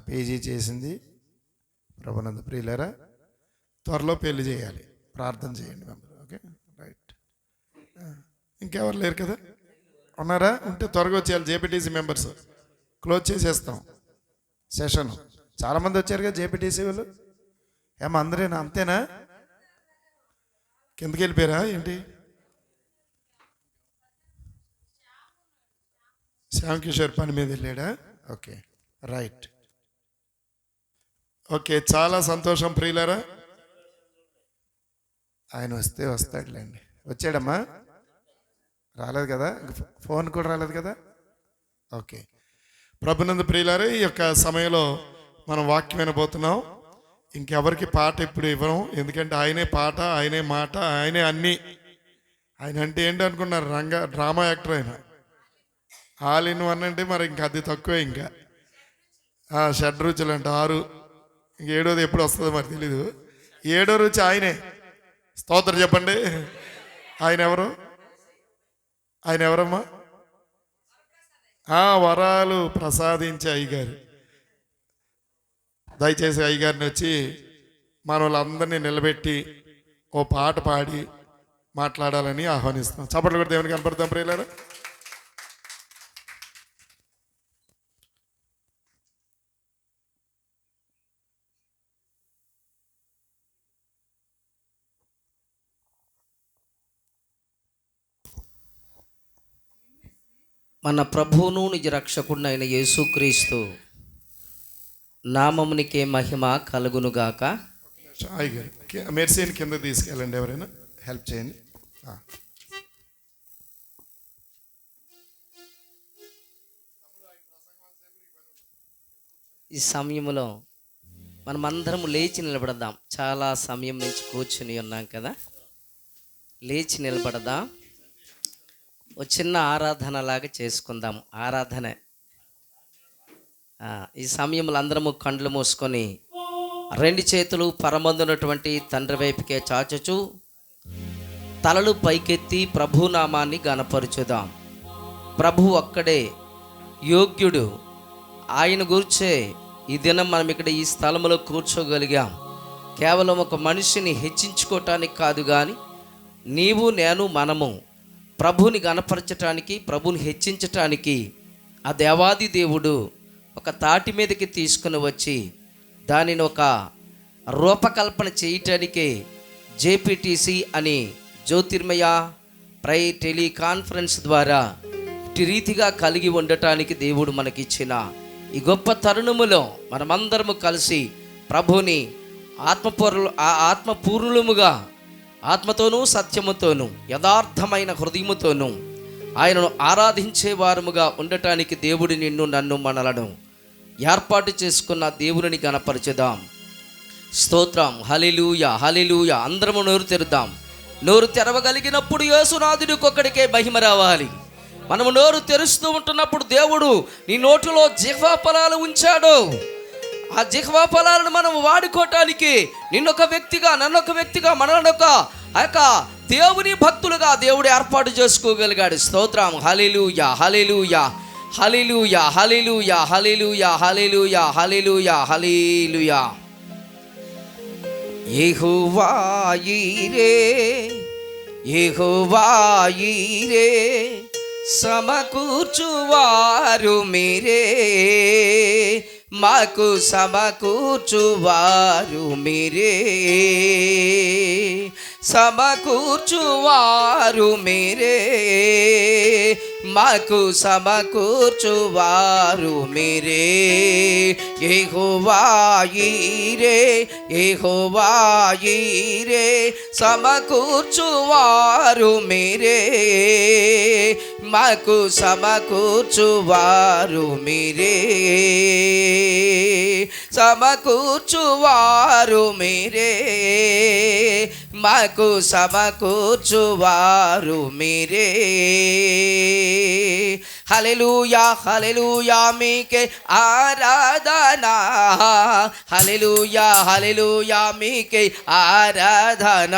PG చేసింది. ప్రభునందు ప్రియులారా, త్వరలో పెళ్లి చేయాలి, ప్రార్థన చేయండి మెంబర్. Okay, right. ఇంకెవరు లేరు కదా? ఉన్నారా? ఉంటే త్వరగా వచ్చేయాలి. జేపీటీసీ మెంబర్స్ క్లోజ్ చేసేస్తాం సెషన్. చాలామంది వచ్చారు కదా జేపీటీసీ వాళ్ళు. ఏమో అందరేనా? అంతేనా? కిందకి వెళ్ళిపోయారా ఏంటి? శ్యామ్ కిషోర్ పని మీద వెళ్ళాడా? Okay, right. ఓకే, చాలా సంతోషం ప్రియులారా. ఆయన వస్తే వస్తాడులేండి. వచ్చాడమ్మా? రాలేదు కదా? ఫోన్ కూడా రాలేదు కదా? ఓకే. ప్రభునందు ప్రియులారా, ఈ యొక్క సమయంలో మనం వాక్యం వినబోతున్నాం. ఇంకెవరికి పాట ఇప్పుడు ఇవ్వడం, ఎందుకంటే ఆయనే పాట, ఆయనే మాట, ఆయనే అన్నీ. ఆయన అంటే ఏంటి అనుకున్నారు? డ్రామా యాక్టర్ ఆయన. ఆల్ ఇన్ వన్ అంటే మరి ఇంకా అది తక్కువే. ఇంకా షడ్రుచులు అంటే 6, ఇంక 7వది ఎప్పుడు వస్తుందో మరి తెలీదు. 7వ రుచి ఆయనే. స్తోత్రం చెప్పండి. ఆయన ఎవరు? ఆయన ఎవరమ్మా? వరాలు ప్రసాదించే అయ్యగారు. దయచేసి అయ్యగారిని వచ్చి మన వాళ్ళందరినీ నిలబెట్టి ఓ పాట పాడి మాట్లాడాలని ఆహ్వానిస్తున్నాం. చప్పట్లు కూడా దేవునికి కనపడతాం ప్రియులారా. మన ప్రభువును నిజ రక్షకుడినైన యేసుక్రీస్తు నామమునికే మహిమ కలుగునుగాక. మెర్సీని కింద తీసుకెళ్ళండి, ఎవరైనా హెల్ప్ చేయండి. ఈ సమయంలో మనమందరం లేచి నిలబడదాం. చాలా సమయం నుంచి కూర్చుని ఉన్నాం కదా, లేచి నిలబడదాం. ఒక చిన్న ఆరాధన లాగా చేసుకుందాం. ఆరాధన ఈ సమయంలో అందరము కండ్లు మూసుకొని 2 చేతులు పరమందున్నటువంటి తండ్రి వైపుకే చాచుచు తలలు పైకెత్తి ప్రభునామాన్ని గణపరుచుదాం. ప్రభు ఒక్కడే యోగ్యుడు. ఆయన గురించే ఈ దినం మనం ఇక్కడ ఈ స్థలంలో కూర్చోగలిగాం. కేవలం ఒక మనిషిని హెచ్చించుకోవటానికి కాదు, కానీ నీవు నేను మనము ప్రభుని గణపరచటానికి, ప్రభుని హెచ్చించటానికి ఆ దేవాది దేవుడు ఒక తాటి మీదకి తీసుకుని వచ్చి దానిని ఒక రూపకల్పన చేయటానికి జేపీటీసీ అని జ్యోతిర్మయ టెలికాన్ఫరెన్స్ ద్వారా ఇటు రీతిగా కలిగి ఉండటానికి దేవుడు మనకిచ్చిన ఈ గొప్ప తరుణములో మనమందరము కలిసి ప్రభుని ఆత్మపూర్ణముగా, ఆత్మతోనూ సత్యముతోనూ యథార్థమైన హృదయముతోనూ ఆయనను ఆరాధించే వారముగా ఉండటానికి దేవుడు నిన్ను నన్ను మనలను ఏర్పాటు చేసుకున్న దేవుని గణపరచుదాం. స్తోత్రం. హల్లెలూయా, హల్లెలూయా. అందరము నోరు తెరుద్దాం. నోరు తెరవగలిగినప్పుడు యేసునాథుడికి ఒక్కడికే మహిమ రావాలి. మనము నోరు తెరుస్తూ ఉంటున్నప్పుడు దేవుడు నీ నోటిలో జిహ్వా ఫలాలు ఉంచాడు. ఆ జిహ్వా ఫలాలను మనం వాడుకోవటానికి నిన్నొక వ్యక్తిగా, నన్నొక వ్యక్తిగా, మననొక ఆ యొక్క దేవుని భక్తులుగా దేవుడు ఏర్పాటు చేసుకోగలిగాడు. స్తోత్రం. హల్లెలూయా, హల్లెలూయా, హల్లెలూయా, హల్లెలూయా, హల్లెలూయా, హల్లెలూయా, హల్లెలూయా, హల్లెలూయా. యెహోవా యీరే, యెహోవా యీరే, సమకూర్చువారు మీరే, మాకు సమకూర్చువారు మీరే, సమకూర్చువారు మీరే, మాకు సమకూర్చువారు మీరే. యెహోవా యీరే, యెహోవా యీరే, సమకూర్చువారు మీరే, మాకు సమకూర్చువారు మీరే, సమకూర్చువారు మీరే, మాకు సమకూర్చువారు మీరే. హల్లెలూయా హల్లెలూయా మీకే ఆరాధన, హల్లెలూయా హల్లెలూయా మీకే ఆరాధన,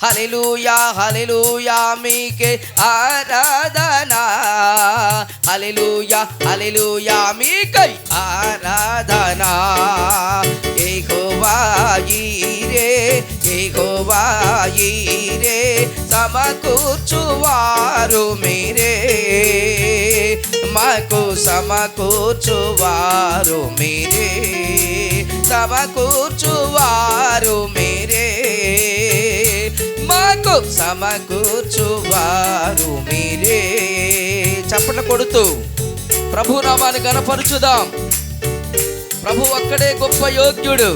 హల్లెలూయా హల్లెలూయా మీకే ఆరాధన, హల్లెలూయా హల్లెలూయా మీకై ఆరాధన. యెహోవా యీరే యెహోవా యీరే సమకూర్చువారు మీరే, మాకు సమకూర్చువారు మీరే, సమకూర్చువారు మీరే, మాకు సమకూర్చువారు మీరే. చప్పట్లు కొడుతూ ప్రభు నామాన్ని గణపరచుదాం. ప్రభు ఒక్కడే గొప్ప యోగ్యుడు.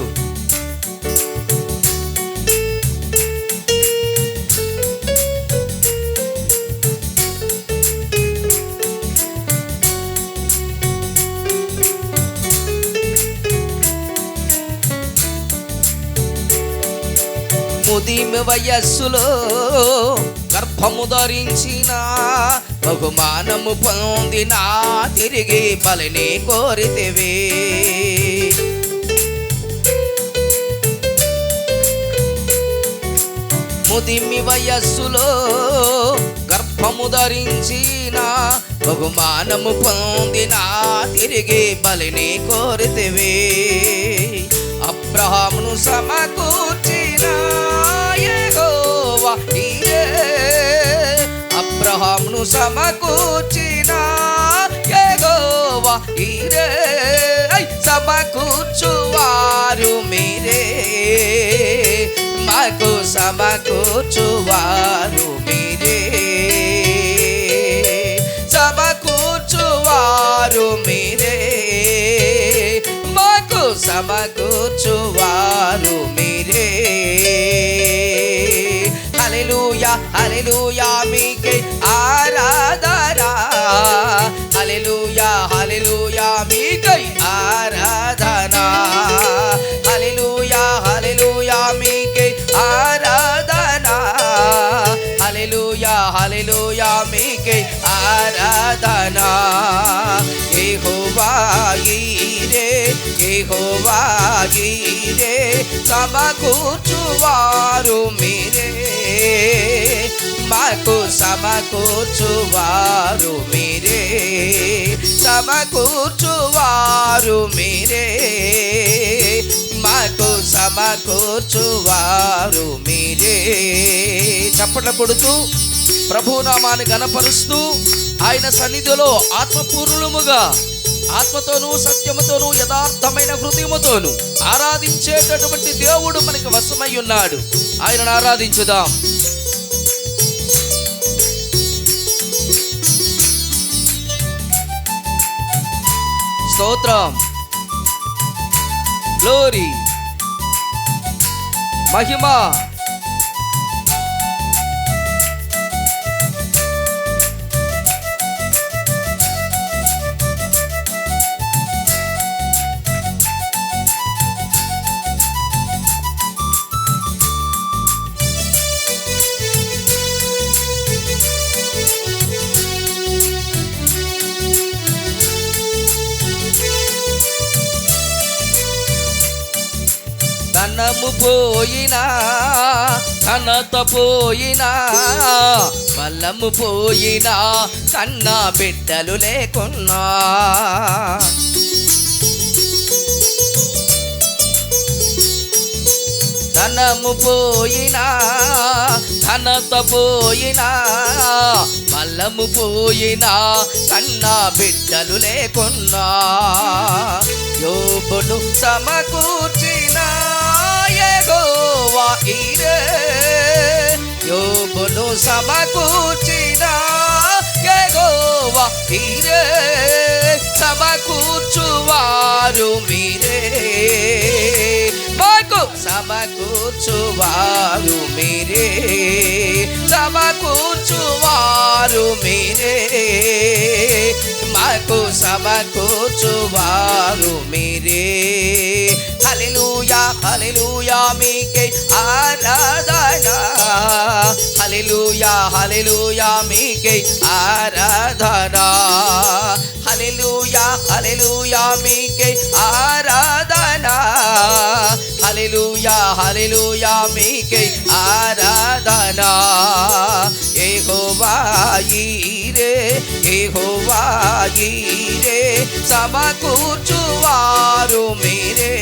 ముదిమి వయస్సులో గర్భము ధరించిన, బహుమానము పొందిన, తిరిగి బలిని కోరితివి. ముదిమి వయస్సులో గర్భము ధరించిన, బహుమానము పొందిన, తిరిగి బలిని కోరితివి. అబ్రహామును సమకూర్చిన యెహోవా యీరే, అబ్రహామును సమకూర్చిన యెహోవా యీరే, సమకూర్చువారు మీరే, మాకు సమకూర్చువారు మీరే, సమకూర్చువారు మీరే, మాకు సమకూర్చువారు మీరే. హల్లెలూయా హల్లెలూయా మీకే ఆరాధన, హల్లెలూయా హల్లెలూయా మీకై ఆరాధన, హల్లెలూయా హల్లెలూయా మీకే ఆరాధన, హల్లెలూయా హల్లెలూయా మీకే ఆరాధన. యెహోవా యీరే యెహోవా యీరే సమకూర్చువారు మీరే, మాకు సమకూర్చువారు మీరే, సమకూర్చువారు మీరే, మాకు సమకూర్చువారు మీరే. చప్పట్లు కొడుతూ ప్రభునామాన్ని గణపరుస్తూ ఆయన సన్నిధిలో ఆత్మపూర్ణముగా, ఆత్మతోనూ సత్యముతోనూ యథార్థమైన హృదయముతోనూ ఆరాధించేటటువంటి దేవుడు మనకి వశమై ఉన్నాడు. ఆయనను ఆరాధించుదాం. స్తోత్రం, గ్లోరీ, మహిమ. ధనము పోయినా, ఘనత పోయినా, బలము పోయినా, కన్న బిడ్డలు లేకున్నా, ధనము పోయినా, ఘనత పోయినా, బలము పోయినా, కన్న బిడ్డలు లేకున్నా, యోబును సమకూర్చిన యెహోవా యీరే, యోబును సమకూర్చిన యెహోవా యీరే, సమకూర్చువారు మీరే, మాకు సమకూర్చువారు మీరే, సమకూర్చువారు మీరే, మాకు సమకూర్చువారు మీరే. హల్లెలూయా హల్లెలూయా మీకే ఆరాధన, హల్లెలూయా హల్లెలూయా మీకే ఆరాధన, హల్లెలూయా హల్లెలూయా మీకే ఆరాధన, హల్లెలూయా హల్లెలూయా మీకే ఆరాధన. యెహోవా ఈరే, యెహోవా ఈరే, సమకూర్చువారు మీరే,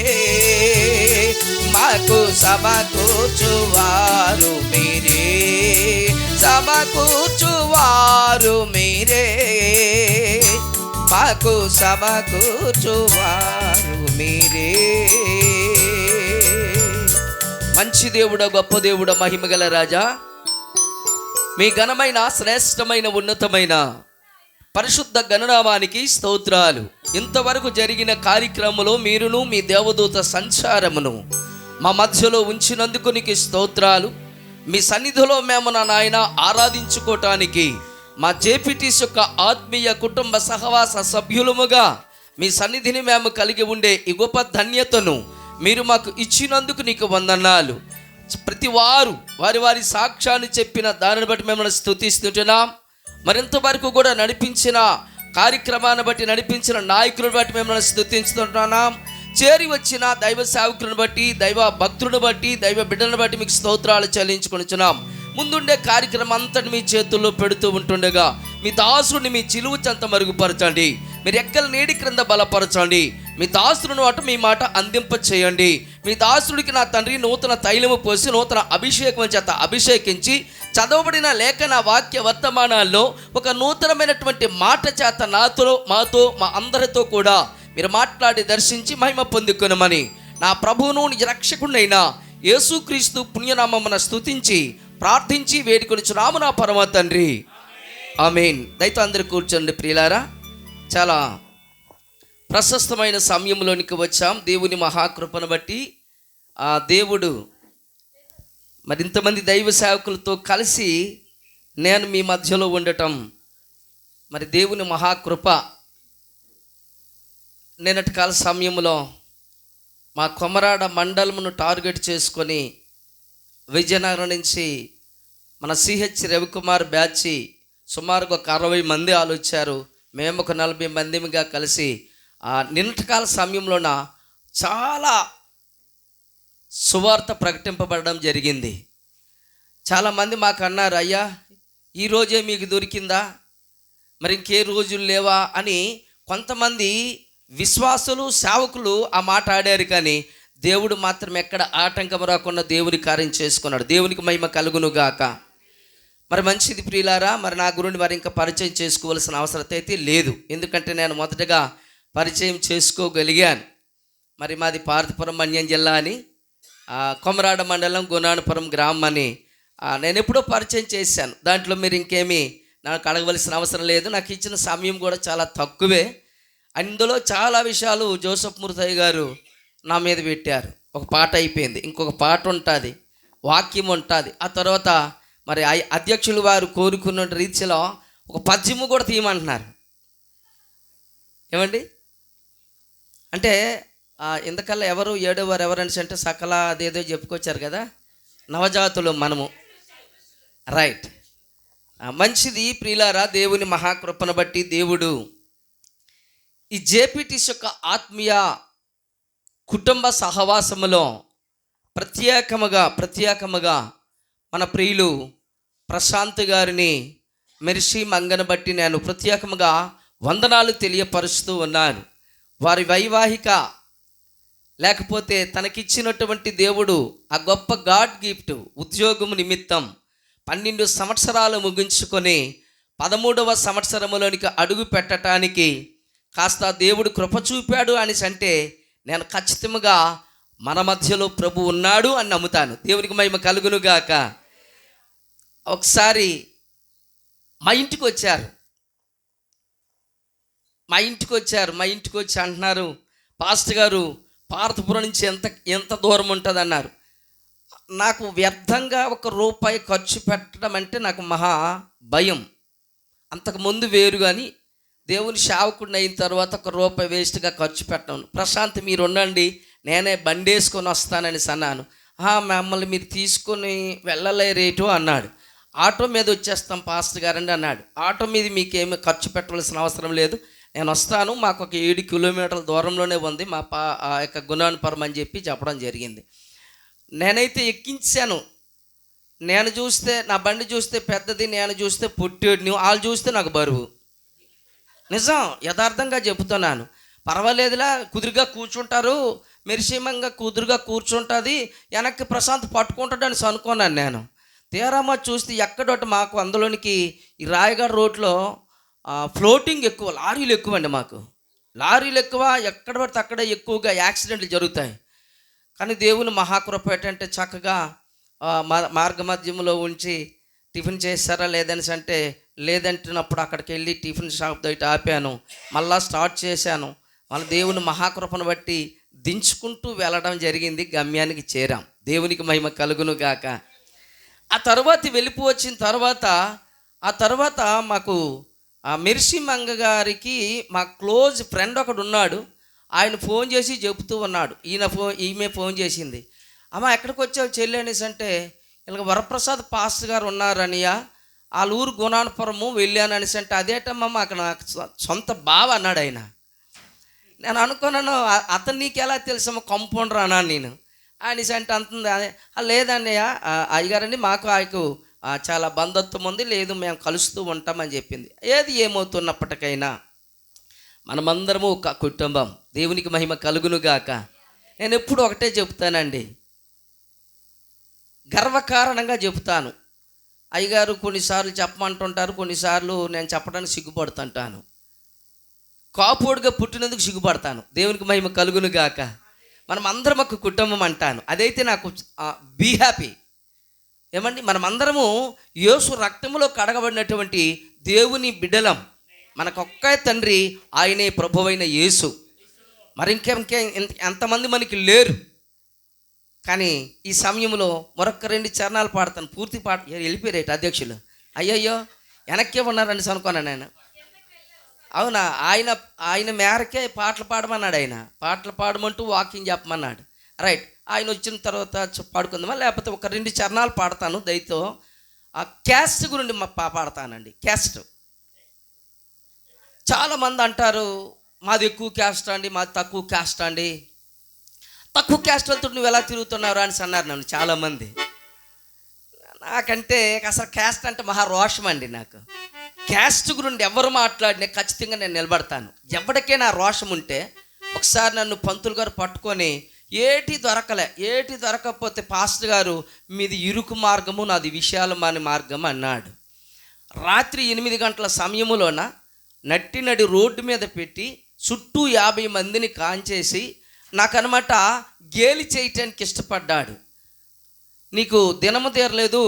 మాకు సమకూర్చువారు మీరే, సమకూర్చువారు మీరే, మాకు సమకూర్చువారు మీరే. మంచి దేవుడా, గొప్ప దేవుడా, మహిమగల రాజా, మీ ఘనమైన శ్రేష్టమైన ఉన్నతమైన పరిశుద్ధ గణనామానికి స్తోత్రాలు. ఇంతవరకు జరిగిన కార్యక్రమంలో మీరును మీ దేవదూత సంచారమును మా మధ్యలో ఉంచినందుకు నీకు స్తోత్రాలు. మీ సన్నిధిలో మేము నా నాయన ఆరాధించుకోవటానికి మా జేపీటీస్ యొక్క ఆత్మీయ కుటుంబ సహవాస సభ్యులముగా మీ సన్నిధిని మేము కలిగి ఉండే ఈ గొప్ప ధన్యతను మీరు మాకు ఇచ్చినందుకు నీకు వందనాలు. ప్రతి వారు వారి వారి సాక్ష్యాన్ని చెప్పిన దానిని బట్టి మిమ్మల్ని స్తుతిస్తుంటున్నాం. మరింత వరకు కూడా నడిపించిన కార్యక్రమాన్ని బట్టి, నడిపించిన నాయకులను బట్టి మిమ్మల్ని స్తుతించుతుంటున్నాం. చేరి వచ్చిన దైవ సేవకులను బట్టి, దైవ భక్తులను బట్టి, దైవ బిడ్డలను బట్టి మీకు స్తోత్రాలు చెల్లించుకొనిచున్నాం. ముందుండే కార్యక్రమం అంతటి మీ చేతుల్లో పెడుతూ ఉంటుండగా మీ దాసుడిని మీ చిలువు చెంత మరుగుపరచండి, మీరు రెక్కల నీడి క్రింద బలపరచండి. మీ దాసులను అటు మీ మాట అందింప చేయండి. మీ దాసుడికి నా తండ్రి నూతన తైలము పోసి నూతన అభిషేకం చేత అభిషేకించి చదవబడిన లేఖన వాక్య వర్తమానాల్లో ఒక నూతనమైనటువంటి మాట చేత నాతో, మాతో, మా అందరితో కూడా మీరు మాట్లాడి దర్శించి మహిమ పొందుకొనమని నా ప్రభువును నిజ రక్షకుడైన యేసుక్రీస్తు పుణ్యనామమున స్తుతించి ప్రార్థించి వేడుకొనిచున్నాము నా పరమ తండ్రి, ఆమేన్. దయతో అందరూ కూర్చోండి ప్రియులారా. చాలా ప్రశస్తమైన సమయంలోనికి వచ్చాం. దేవుని మహాకృపను బట్టి ఆ దేవుడు మరింతమంది దైవ సేవకులతో కలిసి నేను మీ మధ్యలో ఉండటం మరి దేవుని మహాకృప. నిన్నటి కాల సమయంలో మా కొమరాడ మండలమును టార్గెట్ చేసుకొని విజయనగరం నుంచి మన సిహెచ్ రవికుమార్ బ్యాచ్ సుమారుగా ఒక 60 మంది ఆలోచారు. మేము ఒక 40 మందిగా కలిసి నిన్నటి కాల సమయంలోన చాలా సువార్త ప్రకటింపబడడం జరిగింది. చాలామంది మాకు అన్నారు, అయ్యా ఈరోజే మీకు దొరికిందా, మరి ఇంకే రోజులు లేవా అని. కొంతమంది విశ్వాసులు సేవకులు ఆ మాట ఆడారు, కానీ దేవుడు మాత్రం ఎక్కడ ఆటంకం రాకుండా దేవుని కార్యం చేసుకున్నాడు. దేవునికి మహిమ కలుగును గాక. మరి మంచిది ప్రియులారా. మరి నా గురుని వారు ఇంకా పరిచయం చేసుకోవాల్సిన అవసరం అయితే లేదు, ఎందుకంటే నేను మొదటగా పరిచయం చేసుకోగలిగాను. మరి మాది పార్వతీపురం మన్యం జిల్లా అని, కొమరాడ మండలం గుణానపురం గ్రామం అని నేను ఎప్పుడో పరిచయం చేశాను. దాంట్లో మీరు ఇంకేమీ నాకు అడగవలసిన అవసరం లేదు. నాకు ఇచ్చిన సమయం కూడా చాలా తక్కువే. అందులో చాలా విషయాలు జోసఫ్ మూర్తయ్య గారు నా మీద పెట్టారు. ఒక పాట అయిపోయింది, ఇంకొక పాట ఉంటుంది, వాక్యం ఉంటుంది. ఆ తర్వాత మరి అధ్యక్షులు వారు కోరుకున్న రీతిలో ఒక పద్యము కూడా తీయమంటున్నారు. ఏమండి అంటే ఇంతకల్లా ఎవరు ఏడోవారు ఎవరని అంటే సకల అదేదో చెప్పుకొచ్చారు కదా, నవజాతులు మనము. రైట్, మంచిది ప్రియులారా. దేవుని మహాకృపను బట్టి దేవుడు ఈ జేపీటీస్ యొక్క ఆత్మీయ కుటుంబ సహవాసములో ప్రత్యేకముగా మన ప్రియులు ప్రశాంత్ గారిని మెర్సీ మంగను బట్టి నేను ప్రత్యేకముగా వందనాలు తెలియపరుస్తూ ఉన్నాను. వారి వైవాహిక లేకపోతే తనకిచ్చినటువంటి దేవుడు ఆ గొప్ప గాడ్ గిఫ్ట్ ఉద్యోగం నిమిత్తం 12 సంవత్సరాలు ముగించుకొని 13వ సంవత్సరంలోనికి అడుగు పెట్టడానికి కాస్త దేవుడు కృప చూపాడు అని అంటే నేను ఖచ్చితంగా మన మధ్యలో ప్రభు ఉన్నాడు అని నమ్ముతాను. దేవునికి మహిమ కలుగును గాక. ఒకసారి మా ఇంటికి వచ్చారు. మా ఇంటికి వచ్చి అంటున్నారు, పాస్టర్ గారు పార్వతీపురం నుంచి ఎంత దూరం ఉంటుంది అన్నారు. నాకు వ్యర్థంగా ₹1 ఖర్చు పెట్టడం అంటే నాకు మహా భయం. అంతకుముందు వేరు, కానీ దేవుని సేవకుడిని అయిన తర్వాత ₹1 వేస్ట్గా ఖర్చు పెట్టను. ప్రశాంత్ మీరు ఉండండి, నేనే బండి వేసుకొని వస్తానని అన్నాను. మమ్మల్ని మీరు తీసుకొని వెళ్ళలేరేటో అన్నాడు. ఆటో మీద వచ్చేస్తాం పాస్టర్ గారండి అన్నాడు. ఆటో మీద మీకేమీ ఖర్చు పెట్టవలసిన అవసరం లేదు, నేను వస్తాను, మాకు ఒక 7 కిలోమీటర్ల దూరంలోనే ఉంది మా ఆ యొక్క గుణాన్పురం అని చెప్పి చెప్పడం జరిగింది. నేనైతే ఎక్కించాను. నేను చూస్తే నా బండి చూస్తే పెద్దది, నేను చూస్తే పొట్టేడిని, వాళ్ళు చూస్తే నాకు బరువు. నిజం, యథార్థంగా చెబుతున్నాను. పర్వాలేదులా, కుదురుగా కూర్చుంటారు, మెరిసిమంగా కుదురుగా కూర్చుంటుంది, వెనక్కి ప్రశాంత్ పట్టుకుంటాడని అనుకున్నాను నేను. తీరామా చూస్తే ఎక్కడొకటి మాకు అందులోనికి ఈ రాయగఢ రోడ్లో ఫ్లోటింగ్ ఎక్కువ, లారీలు ఎక్కువ అండి. మాకు లారీలు ఎక్కువ, ఎక్కడ పడితే అక్కడే ఎక్కువగా యాక్సిడెంట్లు జరుగుతాయి. కానీ దేవుని మహాకృప ఏంటంటే చక్కగా మార్గ మధ్యంలో ఉంచి టిఫిన్ చేస్తారా లేదని అంటే లేదంటున్నప్పుడు అక్కడికి వెళ్ళి టిఫిన్ షాప్ బయట ఆపాను, మళ్ళా స్టార్ట్ చేశాను. మళ్ళీ దేవుని మహాకృపను బట్టి దించుకుంటూ వెళ్ళడం జరిగింది. గమ్యానికి చేరాం. దేవునికి మహిమ కలుగును గాక. ఆ తర్వాత వెళ్ళిపోవచ్చిన తర్వాత మాకు మెర్సీ మంగ గారికి మా క్లోజ్ ఫ్రెండ్ ఒకడు ఉన్నాడు. ఆయన ఫోన్ చేసి చెబుతూ ఉన్నాడు, ఈమె ఫోన్ చేసింది, అమ్మ ఎక్కడికి వచ్చావు చెల్లి అనేసి అంటే, ఇలా వరప్రసాద్ పాస్టర్ గారు ఉన్నారనియా, వాళ్ళ ఊరు గుణాన్పురము వెళ్ళాను అనేసి అంటే, అదేటమ్మా మాకు నాకు సొంత బావ అన్నాడు ఆయన. నేను అనుకున్నాను అతను నీకు ఎలా తెలుసమ్మా, కంపౌండర్ అన్నాను నేను. అనేసి అంటే అంటుంది, లేదన్నయ్య అయ్యగారండి మాకు ఆయనకు చాలా బంధుత్వం ఉంది, లేదు మేము కలుస్తూ ఉంటామని చెప్పింది. ఏది ఏమవుతున్నప్పటికైనా మనమందరము ఒక కుటుంబం. దేవునికి మహిమ కలుగునుగాక. నేను ఎప్పుడు ఒకటే చెప్తానండి, గర్వకారణంగా చెబుతాను. అయ్యగారు కొన్నిసార్లు చెప్పమంటుంటారు, కొన్నిసార్లు నేను చెప్పడానికి సిగ్గుపడుతుంటాను. కాపోడుగా పుట్టినందుకు సిగ్గుపడతాను. దేవునికి మహిమ కలుగునుగాక. మనం అందరం ఒక కుటుంబం అంటాను. అదైతే నాకు బీ హ్యాపీ. ఏమండి, మనమందరము యేసు రక్తంలో కడగబడినటువంటి దేవుని బిడ్డలం. మనకొక్కే తండ్రి, ఆయనే ప్రభువైన యేసు. మరి ఇంకే ఎంతమంది మనకి లేరు. కానీ ఈ సమయంలో మరొక 2 చరణాలు పాడతాను. పూర్తి పాట వెళ్ళిపోయారేట అధ్యక్షులు. అయ్యయ్యో వెనక్కే ఉన్నారని అనుకున్నాను నేను. అవునా, ఆయన మేరకే పాటలు పాడమన్నాడు. ఆయన పాటలు పాడమంటూ వాకింగ్ చెప్పమన్నాడు. రైట్, ఆయన వచ్చిన తర్వాత పాడుకుందామా, లేకపోతే ఒక 2 చరణాలు పాడతాను దయతో. ఆ క్యాస్ట్ గురించి పాడతానండి. క్యాస్ట్ చాలామంది అంటారు, మాది ఎక్కువ క్యాస్ట్ అండి, మాది తక్కువ క్యాస్ట్ అండి. తక్కువ క్యాస్ట్ వెళ్తుంటే నువ్వు ఎలా తిరుగుతున్నావు అని అన్నారు నన్ను చాలామంది. నాకంటే అసలు క్యాస్ట్ అంటే మహా రోషం అండి. నాకు క్యాస్ట్ గురించి ఎవరు మాట్లాడినా ఖచ్చితంగా నేను నిలబడతాను. ఎవరికైనా రోషం ఉంటే, ఒకసారి నన్ను పంతులు గారు పట్టుకొని ఏటి దొరకకపోతే పాస్టర్ గారు మీది ఇరుకు మార్గము, నాది విశాలమైన మార్గం అన్నాడు. రాత్రి 8 గంటల సమయములోన నడి రోడ్డు మీద పెట్టి చుట్టూ 50 మందిని కాంచేసి నాకనమాట గేలి చేయటానికి ఇష్టపడ్డాడు. నీకు దినము తీరలేదు,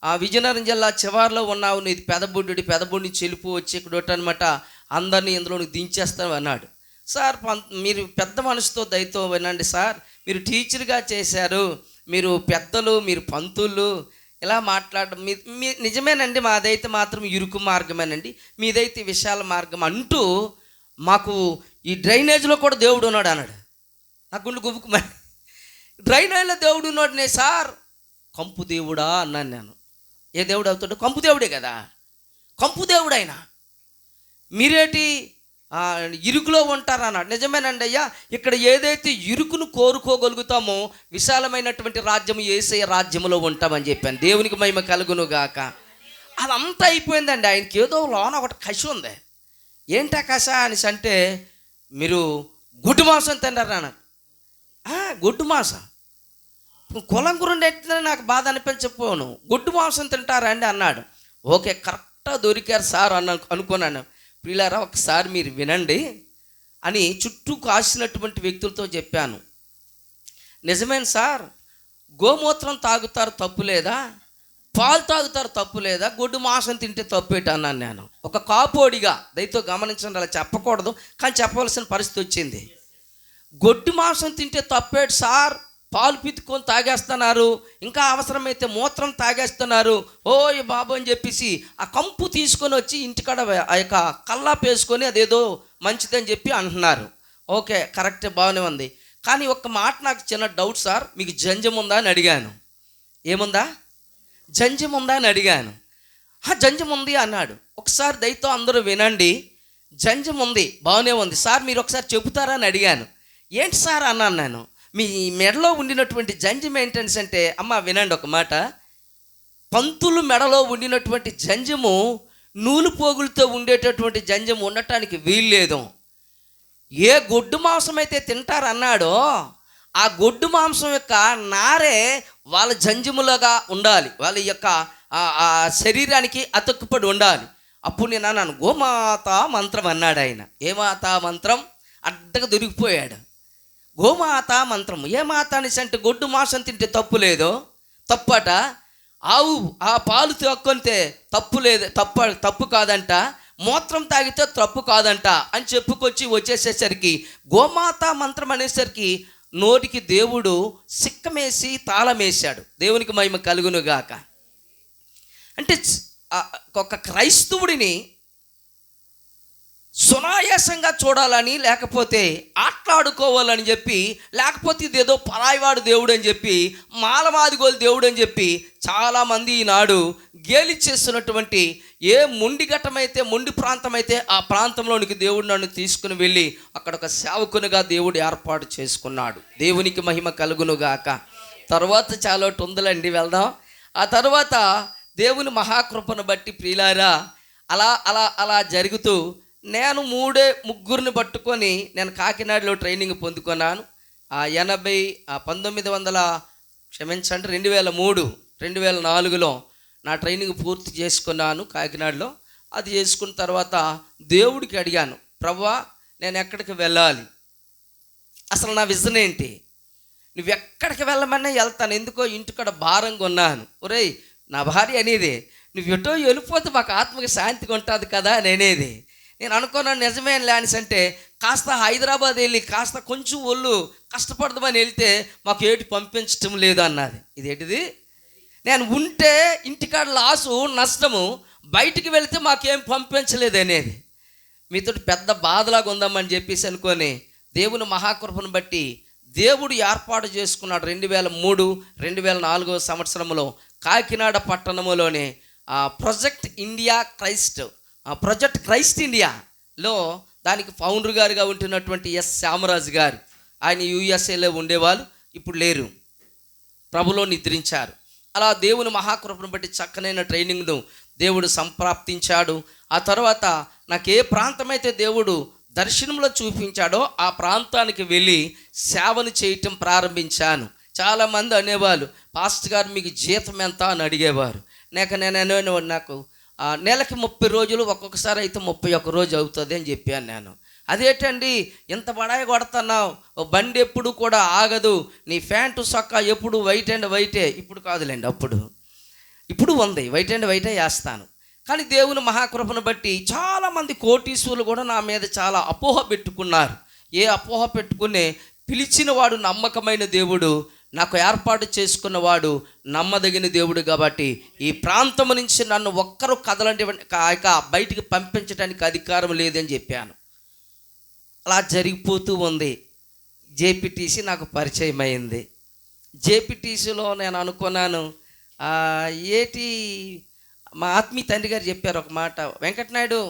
ఆ విజయనగరం జిల్లా చివరిలో ఉన్నావు, నీది పెదబుడిని చెలుపు వచ్చి ఇక్కడ అనమాట, అందరినీ ఇందులో దించేస్తావు అన్నాడు. సార్ మీరు పెద్ద మనసుతో దయతో వినండి సార్, మీరు టీచర్గా చేశారు, మీరు పెద్దలు, మీరు పంతులు, ఇలా మాట్లాడడం మీ నిజమేనండి, మాదైతే మాత్రం ఇరుకు మార్గమేనండి, మీదైతే విశాల మార్గం అంటూ మాకు ఈ డ్రైనేజ్లో కూడా దేవుడు ఉన్నాడు అన్నాడు. నా గుండె గుబుకుమని, డ్రైనేజ్లో దేవుడు ఉన్నాడు సార్. కంపు దేవుడా అన్నాను నేను. ఏ దేవుడు అవుతాడు? కంపు దేవుడే కదా, కంపు దేవుడు ఆయన. మీరేటి ఇరుకులో ఉంటారు అన్నాడు. నిజమేనండి అయ్యా, ఇక్కడ ఏదైతే ఇరుకును కోరుకోగలుగుతామో విశాలమైనటువంటి రాజ్యము యేసయ్య రాజ్యములో ఉంటామని చెప్పాను. దేవునికి మహిమ కలుగును గాక. అదంతా అయిపోయిందండి. ఆయనకి ఏదో లోన ఒకటి కసి ఉంది. ఏంటా కష అనేసి అంటే, మీరు గుడ్డు మాంసం తింటారు అన్నాడు. గుడ్డు మాంసం కులం గురించి ఎట్లా నాకు బాధ అనిపించకపోను, గుడ్డు మాంసం తింటారా అండి అన్నాడు. ఓకే, కరెక్ట్గా దొరికారు సార్ అనుకున్నాను. పిల్లారా ఒకసారి మీరు వినండి అని చుట్టూ కాసినటువంటి వ్యక్తులతో చెప్పాను. నిజమేం సార్, గోమూత్రం తాగుతారు తప్పు లేదా, పాలు తాగుతారు తప్పు లేదా, గొడ్డు మాంసం తింటే తప్పేట అన్నాను నేను. ఒక కాపోడిగా దయతో గమనించండి, అలా చెప్పకూడదు కానీ చెప్పవలసిన పరిస్థితి వచ్చింది. గొడ్డు మాంసం తింటే తప్పేటి సార్, పాలు పితుకొని తాగేస్తున్నారు, ఇంకా అవసరమైతే మూత్రం తాగేస్తున్నారు, ఓయ్ బాబు అని చెప్పేసి ఆ కంపు తీసుకొని వచ్చి ఇంటికాడ ఆ యొక్క కల్లాపు వేసుకొని అదేదో మంచిదని చెప్పి అంటున్నారు. ఓకే, కరెక్టే, బాగానే ఉంది. కానీ ఒక్క మాట నాకు చిన్న డౌట్ సార్, మీకు జంజం ఉందా అని అడిగాను. ఏముందా? జంజం ఉందా అని అడిగాను. జంజం ఉంది అన్నాడు. ఒకసారి దయతో అందరూ వినండి, జంజం ఉంది, బాగానే ఉంది సార్, మీరు ఒకసారి చెబుతారా అని అడిగాను. ఏంటి సార్ అన్నాను నేను. మీ మెడలో ఉండినటువంటి జంజం ఏంటని అంటే, అమ్మ వినండి ఒక మాట, పంతులు మెడలో ఉండినటువంటి జంజము నూలు పోగులతో ఉండేటటువంటి జంజం ఉండటానికి వీల్లేదు. ఏ గొడ్డు మాంసం అయితే తింటారన్నాడో ఆ గొడ్డు మాంసం యొక్క నారే వాళ్ళ జంజములుగా ఉండాలి, వాళ్ళ యొక్క శరీరానికి అతుక్కుపడి ఉండాలి. అప్పుడు నేను అన్నాను, గోమాత మంత్రం అన్నాడు ఆయన. ఏ మాత మంత్రం? అడ్డగా దొరికిపోయాడు. గోమాత మంత్రం ఏ మాత అనేసి అంటే గొడ్డు మాంసం తింటే తప్పు లేదో, తప్పట. ఆవు ఆ పాలు తొక్కొంటే తప్పు లేదు, తప్పు కాదంట. మూత్రం తాగితే తప్పు కాదంట అని చెప్పుకొచ్చి వచ్చేసేసరికి గోమాత మంత్రం అనేసరికి నోటికి దేవుడు సిక్కమేసి తాళమేశాడు. దేవునికి మహిమ కలుగునుగాక. అంటే ఒక క్రైస్తవుడిని సునాయాసంగా చూడాలని, లేకపోతే ఆటలాడుకోవాలని చెప్పి, లేకపోతే ఇదేదో పరాయివాడు దేవుడు అని చెప్పి, మాలమాదిగోలు దేవుడు అని చెప్పి చాలామంది ఈనాడు గేలి చేస్తున్నటువంటి ఏ మొండి ఘట్టమైతే, మొండి ప్రాంతం అయితే ఆ ప్రాంతంలోనికి దేవుడు నన్ను తీసుకుని వెళ్ళి అక్కడ ఒక సేవకునిగా దేవుడు ఏర్పాటు చేసుకున్నాడు. దేవునికి మహిమ కలుగునుగాక. తర్వాత చాలా ఒకటి ఉందిలండి, వెళ్దాం. ఆ తర్వాత దేవుని మహాకృపను బట్టి ప్రియులారా అలా అలా అలా జరుగుతూ నేను ముగ్గురిని పట్టుకొని నేను కాకినాడలో ట్రైనింగ్ పొందుకున్నాను. 2004లో నా ట్రైనింగ్ పూర్తి చేసుకున్నాను కాకినాడలో. అది చేసుకున్న తర్వాత దేవుడికి అడిగాను, ప్రభువా నేను ఎక్కడికి వెళ్ళాలి, అసలు నా విజన్ ఏంటి, నువ్వు ఎక్కడికి వెళ్ళమన్నా వెళ్తాను, ఎందుకో ఇంటికాడ భారంగా ఉన్నాను. ఒరేయ్ నా భార్య అనేది, నువ్వు ఎటో వెళ్ళిపోతే మాకు ఆత్మకి శాంతిగా ఉంటుంది కదా నేనేది. నేను అనుకున్నాను నిజమే ల్యాన్స్ అంటే, కాస్త హైదరాబాద్ వెళ్ళి కాస్త కొంచెం ఒళ్ళు కష్టపడదామని వెళ్తే మాకు ఏటి పంపించటం లేదు అన్నది. ఇదేంటిది, నేను ఉంటే ఇంటికాడ లాసు నష్టము, బయటికి వెళితే మాకేం పంపించలేదు అనేది. మీతో పెద్ద బాధలాగా ఉందామని చెప్పేసి అనుకొని దేవుని మహాకృపను బట్టి దేవుడు ఏర్పాటు చేసుకున్నాడు. 2003-2004 సంవత్సరంలో కాకినాడ పట్టణంలోనే ప్రాజెక్ట్ క్రైస్ట్ ఇండియాలో దానికి ఫౌండర్ గారుగా ఉంటున్నటువంటి ఎస్ శ్యామరాజు గారు, ఆయన యూఎస్ఏలో ఉండేవాళ్ళు, ఇప్పుడు లేరు, ప్రభులో నిద్రించారు. అలా దేవుని మహాకృపను బట్టి చక్కనైన ట్రైనింగ్ను దేవుడు సంప్రాప్తించాడు. ఆ తర్వాత నాకు ఏ ప్రాంతమైతే దేవుడు దర్శనంలో చూపించాడో ఆ ప్రాంతానికి వెళ్ళి సేవను చేయటం ప్రారంభించాను. చాలామంది అనేవాళ్ళు, పాస్టర్ గారు మీకు జీతం ఎంత అని అడిగేవారు. నాకు నెలకి 30 రోజులు, ఒక్కొక్కసారి అయితే 31 రోజు అవుతుంది అని చెప్పాను నేను. అదేంటండి ఇంత బడాయి కొడుతున్నావు, బండి ఎప్పుడు కూడా ఆగదు, నీ ప్యాంటు సొక్కా ఎప్పుడు వైట్ అండ్ వైటే. ఇప్పుడు కాదులేండి, ఇప్పుడు ఉంది, వైట్ అండ్ వైటే వేస్తాను. కానీ దేవుని మహాకృపను బట్టి చాలామంది కోటీశ్వరులు కూడా నా మీద చాలా అపోహ పెట్టుకున్నారు. ఏ అపోహ పెట్టుకునే, పిలిచిన వాడు నమ్మకమైన దేవుడు, నాకు ఏర్పాటు చేసుకున్నవాడు నమ్మదగిన దేవుడు కాబట్టి ఈ ప్రాంతం నుంచి నన్ను ఒక్కరు కదలంటే బయటికి పంపించడానికి అధికారం లేదని చెప్పాను. అలా జరిగిపోతూ ఉంది. జేపీటీసీ నాకు పరిచయం అయింది. జేపీటీసీలో నేను అనుకున్నాను, మా ఆత్మీయ తండ్రి గారు చెప్పారు ఒక మాట, వెంకటనాయుడు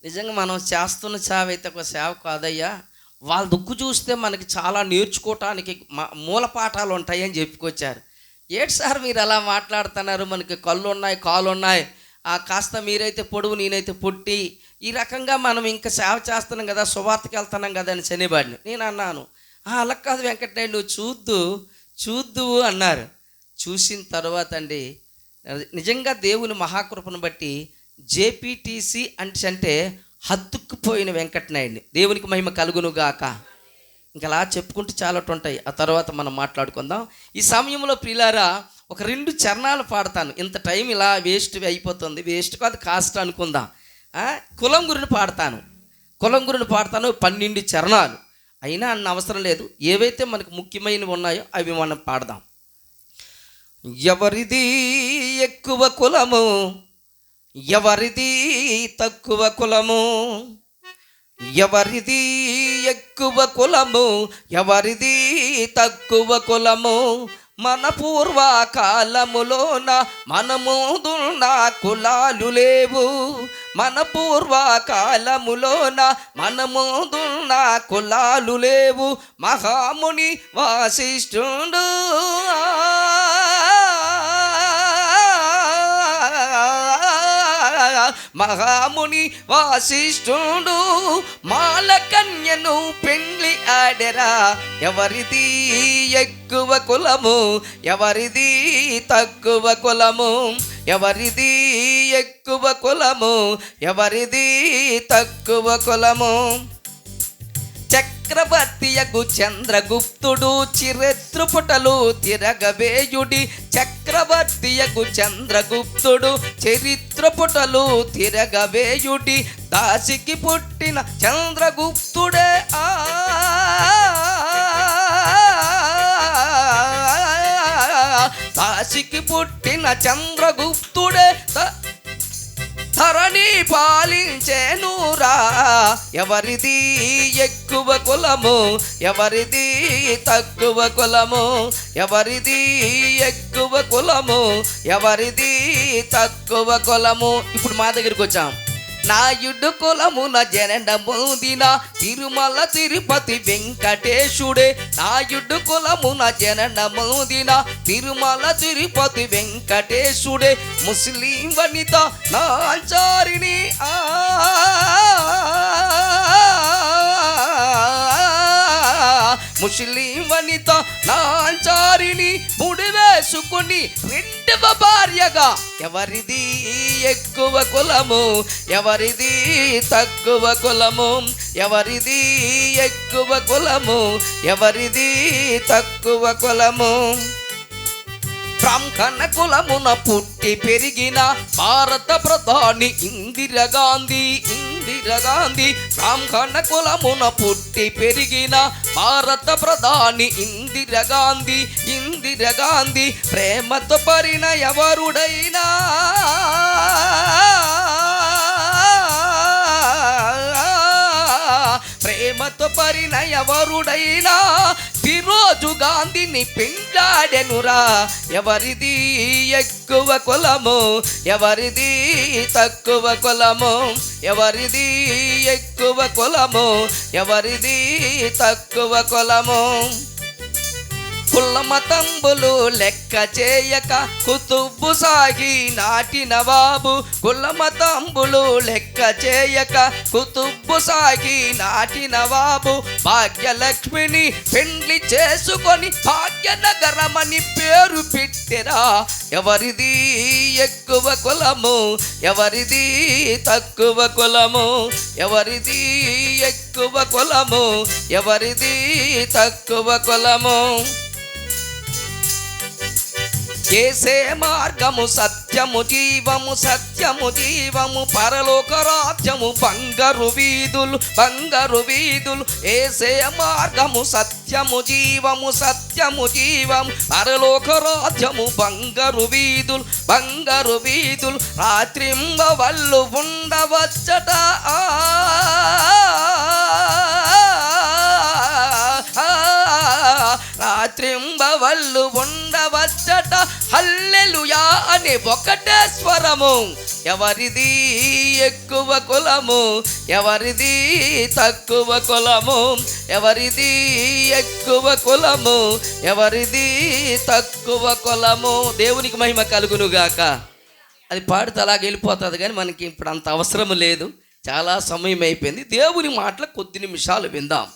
నిజంగా మనం చేస్తున్న సేవ అయితే ఒక సేవ కాదయ్యా, వాళ్ళ దుక్కు చూస్తే మనకి చాలా నేర్చుకోవటానికి మూల పాఠాలు ఉంటాయని చెప్పుకొచ్చారు. ఏడు సార్ మీరు అలా మాట్లాడుతున్నారు, మనకి కళ్ళు ఉన్నాయి, కాళ్ళు ఉన్నాయి, కాస్త మీరైతే పొడువు నేనైతే పొట్టి, ఈ రకంగా మనం ఇంకా సేవ చేస్తున్నాం కదా, సువార్తకి వెళ్తున్నాం కదా అని శనివాడిని. నేను అన్నాను, అలా కాదు వెంకటనాయుడు, నువ్వు చూద్దువు అన్నారు. చూసిన తర్వాత అండి నిజంగా దేవుని మహాకృపను బట్టి జేపీటీసీ అంటే హత్తుక్కుపోయిన వెంకటనాయుడిని. దేవునికి మహిమ కలుగునుగాక. ఇంకా అలా చెప్పుకుంటూ చాలా ఉంటాయి, ఆ తర్వాత మనం మాట్లాడుకుందాం. ఈ సమయంలో ప్రియులారా ఒక 2 చరణాలు పాడతాను. ఇంత టైం ఇలా వేస్ట్ అయిపోతుంది, వేస్ట్ కాదు కాస్ట్ అనుకుందాం. కులం గురిని పాడతాను 12 చరణాలు అయినా అన్న అవసరం లేదు, ఏవైతే మనకు ముఖ్యమైనవి ఉన్నాయో అవి మనం పాడదాం. ఎవరిది ఎక్కువ కులము, ఎవరిది తక్కువ కులము, ఎవరిది ఎక్కువ కులము, ఎవరిది తక్కువ కులము, మన పూర్వకాలములోన మనముదున్న కులాలు లేవు. మన పూర్వకాలములోన మనముదున్న కులాలు లేవు. మహాముని వాసిష్ఠుడు మహాముని వాసిష్ఠుడు మాలకన్యను పెండ్లి ఆడెరా. ఎవరిది ఎక్కువ కులము, ఎవరిది తక్కువ కులము, ఎవరిది ఎక్కువ కులము, ఎవరిది తక్కువ కులము. చక్రవర్తియగు చంద్రగుప్తుడు చరిత్రపుటలు తిరగవేయుడి. చక్రవర్తియగు చంద్రగుప్తుడు చరిత్రపుటలు తిరగవేయుడి. దాసికి పుట్టిన చంద్రగుప్తుడే దాసికి పుట్టిన చంద్రగుప్తుడే ధరణి పాలించేనురా. ఎవరిది ఎక్కువ కులము, ఎవరిది తక్కువ కులము, ఎవరిది ఎక్కువ కులము, ఎవరిది తక్కువ కులము. ఇప్పుడు మా దగ్గరికి వచ్చాం. నాయుడు కులమున జననమొందిన తిరుమల తిరుపతి వెంకటేశుడే. నాయుడు కులమున జననమొందిన తిరుమల తిరుపతి వెంకటేశుడే. ముస్లిం వనిత నాచారిణి ముస్లిం వనిత నాచారిణి ముడి వేసుకుని రెండవ భార్యగా. ఎవరిది ఎక్కువ కులము, ఎవరిది తక్కువ కులము, ఎవరిది ఎక్కువ కులము, ఎవరిది తక్కువ కులము. బ్రాహ్మణ కులమున పుట్టి పెరిగిన భారత ప్రధాని ఇందిరాగాంధీ. ఇందిరాగాంధీ బ్రాహ్మణ కులమున పుట్టి పెరిగిన భారత ప్రధాని ఇందిరాగాంధీ. ఇందిరాగాంధీ ప్రేమతో పరిణయవరుడైనా ప్రేమతో పరిణయవరుడైనా ఫిరోజు గాంధీని పెండాడెనురా. ఎవరిది ఎక్కువ కులము, ఎవరిది తక్కువ కులము, ఎవరిది ఎక్కువ కులము, ఎవరిది తక్కువ కులము. కులమతంబులు లెక్క చేయక కుతుబ్బు సాగి నాటి నవాబు. కులమతంబులు లెక్క చేయక కుతుబ్బు సాగి నాటి నవాబు. భాగ్యలక్ష్మిని పెండ్లి చేసుకొని భాగ్యనగరమని పేరు పెట్టెరా. ఎవరిది ఎక్కువ కులము, ఎవరిది తక్కువ కులము, ఎవరిది ఎక్కువ కులము, ఎవరిది తక్కువ కులము. చేసే మార్గము సత్యము జీవము, సత్యము జీవము పరలోక రాజ్యము. బంగారు వీధులు, బంగారు వీధులు. ఏసే మార్గము సత్యము జీవము, సత్యము జీవము పరలోక రాజ్యము. బంగారు వీధులు, బంగారు వీధులు. రాత్రింబవళ్ళు ఉండవచ్చట రాత్రింబవళ్ళు ఉండవచ్చట. హల్లెలూయా అని ఒకటే స్వరము. ఎవరిది ఎక్కువ కులము, ఎవరిది తక్కువ కులము, ఎవరిది ఎక్కువ కులము, ఎవరిది తక్కువ కులము. దేవునికి మహిమ కలుగునుగాక. అది పాడితే అలాగ వెళ్ళిపోతుంది, కానీ మనకి ఇప్పుడు అంత అవసరం లేదు. చాలా సమయం అయిపోయింది. దేవుని మాటలు కొద్ది నిమిషాలు విందాం.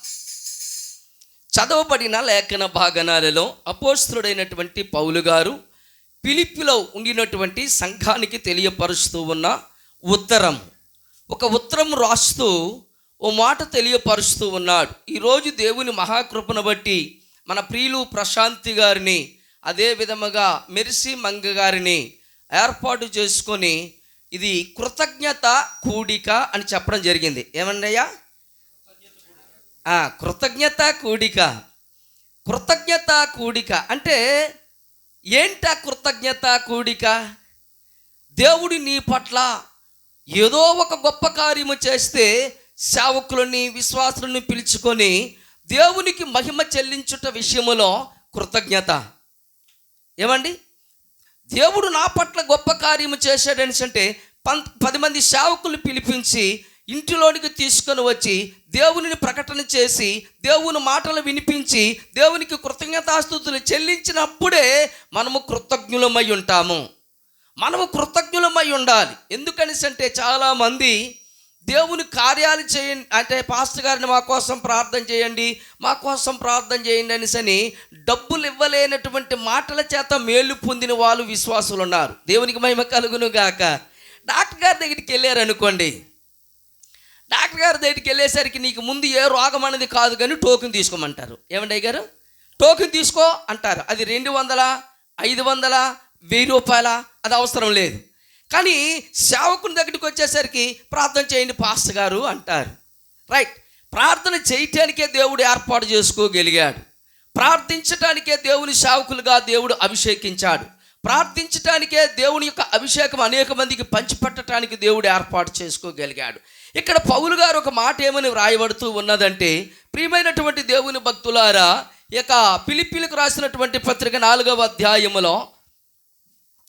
చదవబడిన లేఖన భాగనాలలో అపోస్తలుడైనటువంటి పౌలు గారు ఫిలిప్పీలో ఉండినటువంటి సంఘానికి తెలియపరుస్తూ ఉన్న ఉత్తరం, ఒక ఉత్తరం రాస్తూ ఓ మాట తెలియపరుస్తూ ఉన్నాడు. ఈరోజు దేవుని మహాకృపను బట్టి మన ప్రియులు ప్రశాంతి గారిని, అదే విధముగా మెర్సీ మంగ గారిని ఏర్పాటు చేసుకొని ఇది కృతజ్ఞత కూడిక అని చెప్పడం జరిగింది. ఏమన్నయ్యా? కృతజ్ఞత కూడిక. కృతజ్ఞత కూడిక అంటే ఏంటా కృతజ్ఞత కూడిక? దేవుడి నీ పట్ల ఏదో ఒక గొప్ప కార్యము చేస్తే సేవకులని, విశ్వాసులను పిలుచుకొని దేవునికి మహిమ చెల్లించుట విషయములో కృతజ్ఞత. ఏమండి, దేవుడు నా పట్ల గొప్ప కార్యము చేశాడని అంటే 10 మంది సేవకులు పిలిపించి ఇంటిలోనికి తీసుకొని వచ్చి దేవునిని ప్రకటన చేసి దేవుని మాటలు వినిపించి దేవునికి కృతజ్ఞతాస్తుతులు చెల్లించినప్పుడే మనము కృతజ్ఞులమై ఉంటాము. మనము కృతజ్ఞులమై ఉండాలి. ఎందుకనేసి అంటే చాలామంది దేవుని కార్యాలు చేయండి అంటే పాస్టర్ గారిని మా కోసం ప్రార్థన చేయండి, మా కోసం ప్రార్థన చేయండి అనేసి డబ్బులు ఇవ్వలేనటువంటి మాటల చేత మేలు పొందిన వాళ్ళు విశ్వాసులు ఉన్నారు. దేవునికి మహిమ కలుగును గాక. డాక్టర్ గారి దగ్గరికి వెళ్ళారు అనుకోండి, డాక్టర్ గారి దగ్గరికి వెళ్ళేసరికి నీకు ముందు ఏ రోగం అనేది కాదు కానీ టోకెన్ తీసుకోమంటారు. ఏమండి అయ్య గారు, టోకెన్ తీసుకో అంటారు. అది 200, 500, 1000 రూపాయల, అది అవసరం లేదు. కానీ సేవకుని దగ్గరికి వచ్చేసరికి ప్రార్థన చేయండి పాస్టర్ గారు అంటారు. రైట్, ప్రార్థన చేయటానికే దేవుడు ఏర్పాటు చేసుకోగలిగాడు. ప్రార్థించటానికే దేవుని సేవకులుగా దేవుడు అభిషేకించాడు. ప్రార్థించటానికే దేవుని యొక్క అభిషేకం అనేక మందికి పంచిపెట్టడానికి దేవుడు ఏర్పాటు చేసుకోగలిగాడు. ఇక్కడ పౌలు గారు ఒక మాట ఏమని వ్రాయబడుతూ ఉన్నదంటే, ప్రియమైనటువంటి దేవుని భక్తులారా, ఇక ఫిలిప్పీలకు రాసినటువంటి పత్రిక 4వ అధ్యాయములో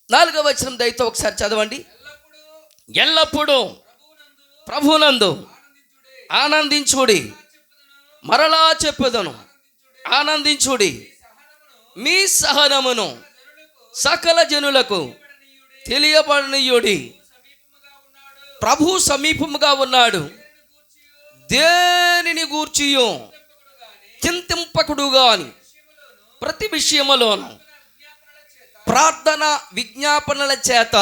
4వ వచనం దయతో ఒకసారి చదవండి. ఎల్లప్పుడూ ప్రభునందు ఆనందించుడి, మరలా చెప్పుదను ఆనందించుడి, మీ సహనమును సకల జనులకు తెలియబడనీయుడి. ప్రభు సమీపముగా ఉన్నాడు, దేనిని గూర్చియో చింతింపకుడు గాని ప్రతి విషయములోను ప్రార్థన విజ్ఞాపనల చేత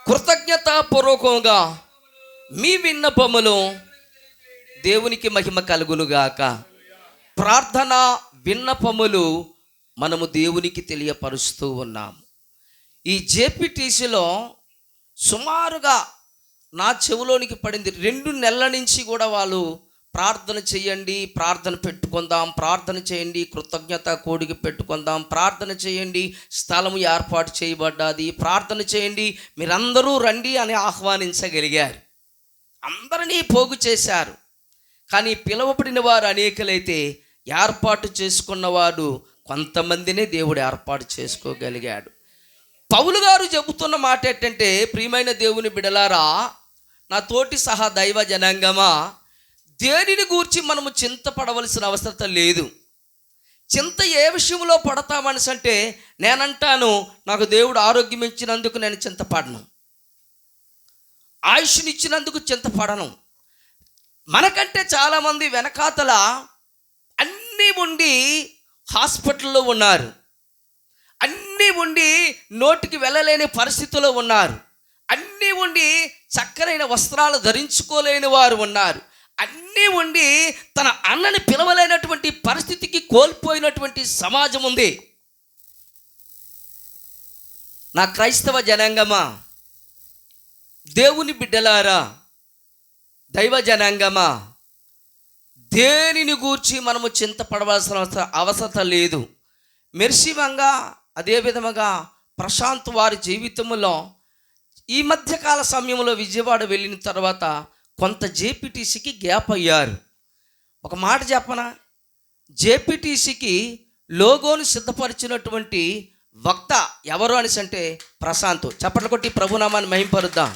కృతజ్ఞతాపూర్వకంగా మీ విన్నపములు దేవునికి మహిమ కలుగునుగాక. ప్రార్థన విన్నపములు మనము దేవునికి తెలియపరుస్తూ ఉన్నాము. ఈ జేపీటీసీలో సుమారుగా నా చెవులోనికి పడింది 2 నెలల నుంచి కూడా వాళ్ళు ప్రార్థన చేయండి, ప్రార్థన పెట్టుకుందాం, ప్రార్థన చేయండి, కృతజ్ఞత కోడికి పెట్టుకుందాం, ప్రార్థన చేయండి, స్థలము ఏర్పాటు చేయబడ్డది, ప్రార్థన చేయండి, మీరందరూ రండి అని ఆహ్వానించగలిగారు. అందరినీ పోగు చేశారు. కానీ పిలువబడిన వారు అనేకలైతే ఏర్పాటు చేసుకున్నవాడు కొంతమందినే దేవుడు ఏర్పాటు చేసుకోగలిగాడు. పౌలు గారు చెబుతున్న మాట ఏంటంటే, ప్రియమైన దేవుని బిడలారా, నా తోటి సహా దైవ జనాంగమా, దేనిని గూర్చి మనము చింతపడవలసిన అవసరం లేదు. చింత ఏ విషయంలో పడతామని అంటే, నేనంటాను నాకు దేవుడు ఆరోగ్యం ఇచ్చినందుకు నేను చింతపడను, ఆయుష్నిచ్చినందుకు చింతపడను. మనకంటే చాలామంది వెనకాతల అన్నీ ఉండి హాస్పిటల్లో ఉన్నారు, అన్నీ ఉండి నోటికి వెళ్ళలేని పరిస్థితిలో ఉన్నారు, అన్నీ ఉండి చక్కనైన వస్త్రాలు ధరించుకోలేని వారు ఉన్నారు, అన్నీ ఉండి తన అన్నని పిలవలేనటువంటి పరిస్థితికి కోల్పోయినటువంటి సమాజం ఉంది. నా క్రైస్తవ జనాంగమా, దేవుని బిడ్డలారా, దైవ జనాంగమా, దేనిని గూర్చి మనము చింతపడవలసిన అవసరం లేదు. మెర్సివంగా అదే విధముగా ప్రశాంత్ వారి జీవితంలో ఈ మధ్యకాల సమయంలో విజయవాడ వెళ్ళిన తర్వాత కొంత జేపీటీసీకి గ్యాప్ అయ్యారు. ఒక మాట చెప్పనా, జేపీటీసీకి లోగోను సిద్ధపరిచినటువంటి వక్త ఎవరు అనేసి అంటే ప్రశాంత్. చప్పట్లు కొట్టి ప్రభునామాన్ని మహింపరుద్దాం.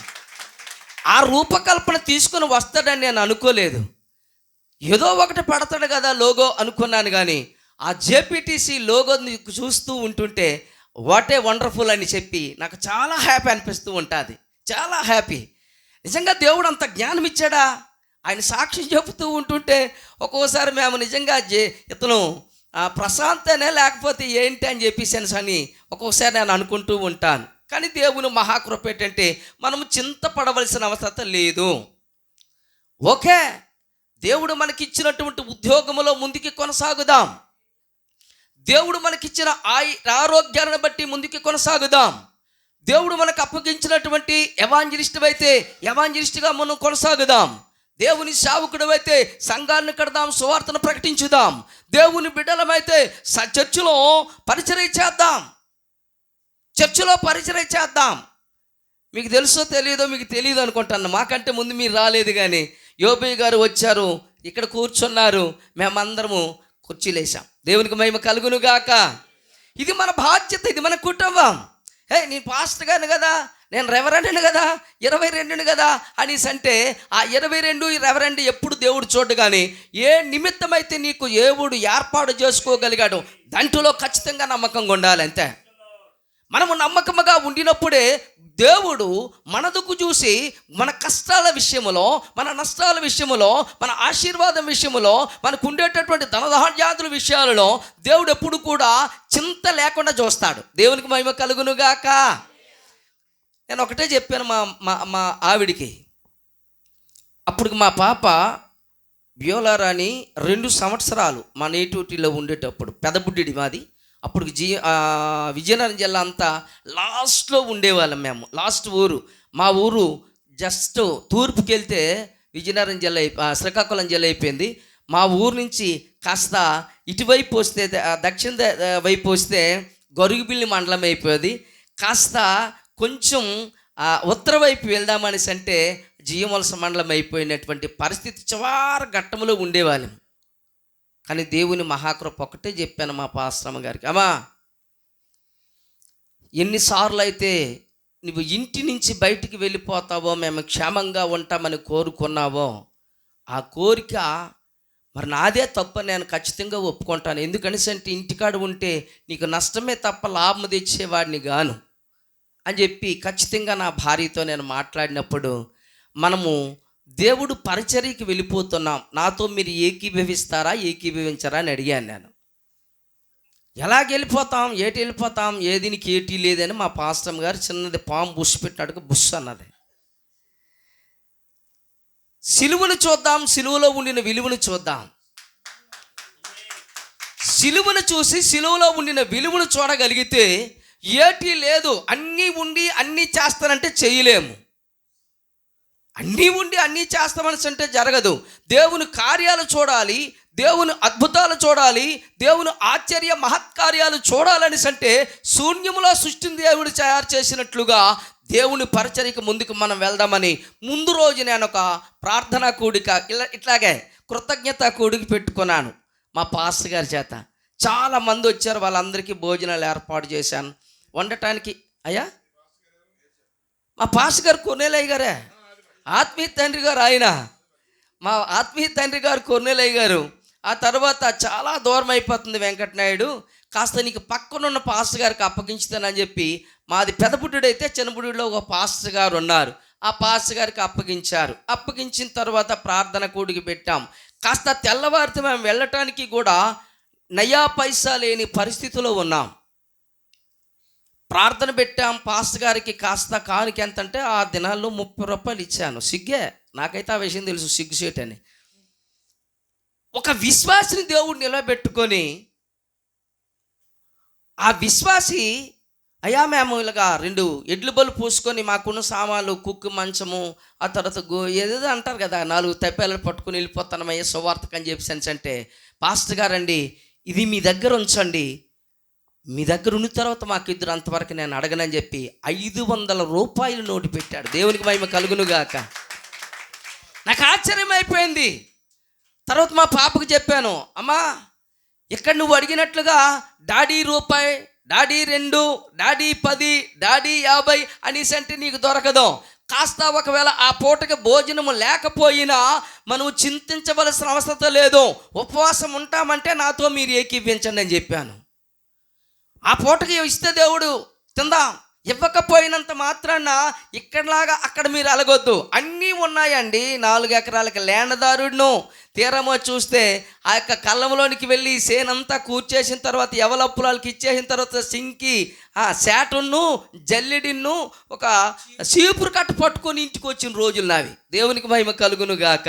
ఆ రూపకల్పన తీసుకుని వస్తాడని నేను అనుకోలేదు. ఏదో ఒకటి పడతాడు కదా లోగో అనుకున్నాను. కానీ ఆ జేపీటీసీ లోగోని చూస్తూ ఉంటుంటే వాట్ ఏ వండర్ఫుల్ అని చెప్పి నాకు చాలా హ్యాపీ అనిపిస్తూ ఉంటుంది. చాలా హ్యాపీ. నిజంగా దేవుడు అంత జ్ఞానం ఇచ్చాడా? ఆయన సాక్ష్యం చెబుతూ ఉంటుంటే ఒక్కోసారి మేము నిజంగా ఇతను ప్రశాంతనే లేకపోతే ఏంటి అని చెప్పేసాను అని ఒక్కోసారి నేను అనుకుంటూ ఉంటాను. కానీ దేవుని మహాకృప ఏంటంటే మనము చింతపడవలసిన అవసరం లేదు. ఓకే, దేవుడు మనకిచ్చినటువంటి ఉద్యోగంలో ముందుకి కొనసాగుదాం, దేవుడు మనకిచ్చిన ఆరోగ్యాన్ని బట్టి ముందుకి కొనసాగుదాం, దేవుడు మనకు అప్పగించినటువంటి ఎవాంజలిస్ట్ అయితే ఎవాంజలిస్ట్గా మనం కొనసాగుదాం, దేవుని సేవకుడు అయితే సంఘాలను కడదాం, సువార్తను ప్రకటించుదాం, దేవుని బిడ్డలమైతే చర్చిలో పరిచర్య చేద్దాం, చర్చిలో పరిచర్య చేద్దాం. మీకు తెలుసో తెలియదో, మీకు తెలియదు అనుకుంటాను, మాకంటే ముందు మీరు రాలేదు. కానీ యోబయ్య గారు వచ్చారు, ఇక్కడ కూర్చున్నారు, మేమందరము కుర్చీలేసాం. దేవునికి మహిమ కలుగునుగాక. ఇది మన బాధ్యత, ఇది మన కుటుంబం. నేను పాస్టర్ గారిని కదా, నేను రెవరెండ్ని కదా, 22ని కదా అనేసి అంటే ఆ 22 రెవరెండ్ ఎప్పుడు దేవుడు చూడు. కానీ ఏ నిమిత్తమైతే నీకు దేవుడు ఏర్పాటు చేసుకోగలిగాడు దాంట్లో ఖచ్చితంగా నమ్మకంగా ఉండాలి. అంతే. మనము నమ్మకముగా ఉండినప్పుడే దేవుడు మనదుకు చూసి మన కష్టాల విషయంలో, మన నష్టాల విషయంలో, మన ఆశీర్వాదం విషయంలో, మనకు ఉండేటటువంటి ధనధాన్యాదుల విషయాలలో దేవుడు ఎప్పుడు కూడా చింత లేకుండా చూస్తాడు. దేవునికి మహిమ కలుగునుగాక. నేను ఒకటే చెప్పాను మా మా మా ఆవిడికి. అప్పుడు మా పాప బ్యోలారాని 2 సంవత్సరాలు మా నేటివిటీలో ఉండేటప్పుడు, పెదబుడ్డిడి మాది. అప్పుడు విజయనగరం జిల్లా అంతా లాస్ట్లో ఉండేవాళ్ళం మేము. లాస్ట్ ఊరు మా ఊరు. జస్ట్ తూర్పుకి వెళ్తే విజయనగరం జిల్లా, శ్రీకాకుళం జిల్లా అయిపోయింది. మా ఊరు నుంచి కాస్త ఇటువైపు వస్తే, దక్షిణ వైపు వస్తే గరుగుబిల్లి మండలం అయిపోయేది. కాస్త కొంచెం ఉత్తర వైపు వెళ్దామనేసి అంటే జీవవలస మండలం అయిపోయినటువంటి పరిస్థితి చివరి ఘట్టంలో ఉండేవాళ్ళం. కానీ దేవుని మహాకృప ఒకటే చెప్పాను మా పాస్టమ్మ గారికి, అమ్మా ఎన్నిసార్లు అయితే నువ్వు ఇంటి నుంచి బయటికి వెళ్ళిపోతావో, మేము క్షేమంగా ఉంటామని కోరుకున్నావో, ఆ కోరిక మరి నాదే తప్ప నేను ఖచ్చితంగా ఒప్పుకుంటాను. ఎందుకనేసి అంటే ఇంటికాడ ఉంటే నీకు నష్టమే తప్ప లాభం తెచ్చేవాడిని గాను అని చెప్పి ఖచ్చితంగా నా భార్యతో నేను మాట్లాడినప్పుడు, మనము దేవుడు పరిచర్యకి వెళ్ళిపోతున్నాం, నాతో మీరు ఏకీభవిస్తారా ఏకీభవించరా అని అడిగాను నేను. ఎలాగెళ్ళిపోతాం, ఏటి వెళ్ళిపోతాం, ఏదినికి ఏటి లేదని మా పాస్టమ్ గారు చిన్నది పాము బుష్ పెట్టినట్టుగా బుష్ అన్నది. సిలువను చూద్దాం, సిలువలో ఉండిన విలువను చూద్దాం. సిలువను చూసి సిలువలో ఉండిన విలువను చూడగలిగితే ఏటి లేదు, అన్నీ ఉండి అన్నీ చేస్తానంటే చేయలేము. అన్నీ ఉండి అన్నీ చేస్తామని అంటే జరగదు. దేవుని కార్యాలు చూడాలి, దేవుని అద్భుతాలు చూడాలి, దేవుని ఆశ్చర్య మహత్కార్యాలు చూడాలని అంటే శూన్యములో సృష్టిని దేవుడు తయారు చేసినట్లుగా దేవుని పరిచర్యకు ముందుకు మనం వెళ్దామని ముందు రోజు నేను ఒక ప్రార్థనా కూడిక ఇట్లాగే కృతజ్ఞత కూడిక పెట్టుకున్నాను మా పాస్టర్ గారి చేత. చాలామంది వచ్చారు, వాళ్ళందరికీ భోజనాలు ఏర్పాటు చేశాను వండటానికి. అయ్యా మా పాస్టర్ గారు కొర్నేలయ్య గారే, ఆత్మీయ తండ్రి గారు. ఆయన మా ఆత్మీయ తండ్రి గారు కొర్నేలయ్య గారు. ఆ తర్వాత చాలా దూరం అయిపోతుంది వెంకటనాయుడు, కాస్త నీకు పక్కనున్న పాస్టర్ గారికి అప్పగించుతానని చెప్పి, మాది పెదబుడ్డైతే చిన్నబుడ్డిలో ఒక పాస్టర్ గారు ఉన్నారు, ఆ పాస్టర్ గారికి అప్పగించారు. అప్పగించిన తర్వాత ప్రార్థన కూడికి పెట్టాం. కాస్త తెల్లవారితో మేము వెళ్ళటానికి కూడా నయా పైసా లేని పరిస్థితిలో ఉన్నాం. ప్రార్థన పెట్టాం. పాస్టర్ గారికి కాస్త కానుక ఎంత అంటే ఆ దినాల్లో 30 రూపాయలు ఇచ్చాను. సిగ్గే, నాకైతే ఆ విషయం తెలుసు, సిగ్గుసేట్ అని. ఒక విశ్వాసిని దేవుడు నిలబెట్టుకొని, ఆ విశ్వాసి అయ్యా మేము ఇలాగా 2 ఎడ్లు బలు పూసుకొని మాకున్న సామాన్లు, కుక్కు మంచము, ఆ తర్వాత ఏదేదో అంటారు కదా, 4 తప్పేళ్ళు పట్టుకుని వెళ్ళిపోతానమయ్యా సువార్తకని చెప్పేసి అంటే, పాస్టర్ గారండి ఇది మీ దగ్గర ఉంచండి, మీ దగ్గర ఉన్న తర్వాత మాకు ఇద్దరు అంతవరకు నేను అడగనని చెప్పి 500 రూపాయలు నోటు పెట్టాడు. దేవునికి మహిమ కలుగునుగాక. నాకు ఆశ్చర్యం అయిపోయింది. తర్వాత మా పాపకు చెప్పాను, అమ్మా ఇక్కడ నువ్వు అడిగినట్లుగా డాడీ రూపాయి, డాడీ 2, డాడీ 10, డాడీ 50 అనేసి అంటే నీకు దొరకదు. కాస్త ఒకవేళ ఆ పూటకి భోజనము లేకపోయినా మనం చింతించవలసిన అవసరం లేదు. ఉపవాసం ఉంటామంటే నాతో మీరు ఏకీవించండి అని చెప్పాను. ఆ పూటకి ఇస్తే దేవుడు తిందాం, ఇవ్వకపోయినంత మాత్రాన ఇక్కడలాగా అక్కడ మీరు అలగొద్దు. అన్నీ ఉన్నాయండి. 4 ఎకరాలకి ల్యాండ్దారుడును తీరమో చూస్తే ఆ యొక్క కళ్ళంలోనికి వెళ్ళి సేనంతా కూర్చేసిన తర్వాత ఎవలప్పులకి ఇచ్చేసిన తర్వాత సింకి ఆ శాటును జల్లెడిను ఒక చీపురు కట్ట పట్టుకొని ఇంటికి వచ్చిన రోజులు నావి. దేవునికి మహిమ కలుగును గాక.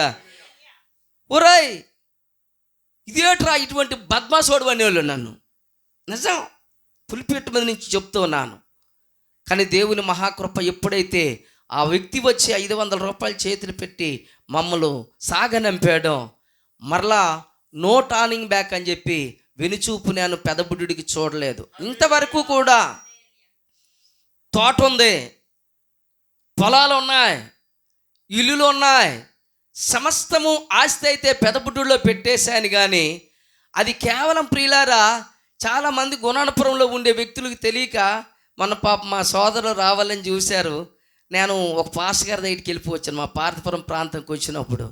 ఒరాయ్ ఇదేట్రా ఇటువంటి బద్మాసోడు అనేవాళ్ళు నన్ను, నిజం పులిపెట్టు మీద నుంచి చెప్తూ ఉన్నాను. కానీ దేవుని మహాకృప ఎప్పుడైతే ఆ వ్యక్తి వచ్చి 500 రూపాయలు చేతులు పెట్టి మమ్మల్ని సాగనంపాడో, మరలా నో టర్నింగ్ బ్యాక్ అని చెప్పి వెనుచూపు నేను పెదబుడ్డికి చూడలేదు. ఇంతవరకు కూడా తోట ఉంది, పొలాలు ఉన్నాయి, ఇల్లులు ఉన్నాయి, సమస్తము ఆస్తి అయితే పెదబుడ్డులో పెట్టేశాను. కానీ అది కేవలం ప్రియులారా చాలామంది గుణానపురంలో ఉండే వ్యక్తులకు తెలియక మన పాప మా సోదరులు రావాలని చూశారు. నేను ఒక పాస్టర్ గారి దగ్గరికి వెళ్ళిపోవచ్చాను మా పార్థపురం ప్రాంతంకి వచ్చినప్పుడు.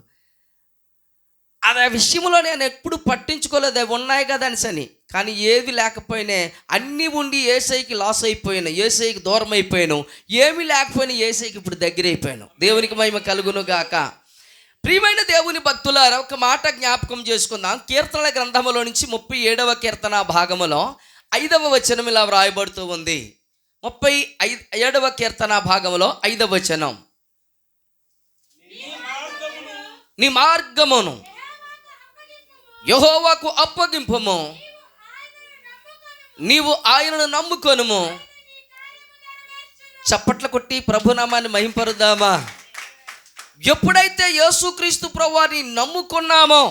అది ఆ విషయంలో నేను ఎప్పుడు పట్టించుకోలేదు, అవి ఉన్నాయి కదా అనేసని. కానీ ఏవి లేకపోయినా అన్నీ ఉండి ఏసైకి లాస్ అయిపోయాను, ఏసైకి దూరం అయిపోయాను. ఏమీ లేకపోయినా ఏసైకి ఇప్పుడు దగ్గర అయిపోయాను. దేవునికి మహిమ కలుగును గాక. ప్రియమైన దేవుని భక్తులారా, ఒక మాట జ్ఞాపకం చేసుకుందాం. కీర్తనల గ్రంథములో నుంచి 37వ కీర్తన భాగములో 5వ వచనం ఇలా వ్రాయబడుతూ ఉంది. 37వ కీర్తన భాగములో 5వ వచనం, నీ మార్గమును యెహోవాకు అప్పగింపుము, నీవు ఆయనను నమ్ముకొనుము. చప్పట్లు కొట్టి ప్రభునామాన్ని మహింపరుద్దామా. ఎప్పుడైతే యేసుక్రీస్తు ప్రభువారిని నమ్ముకున్నామో,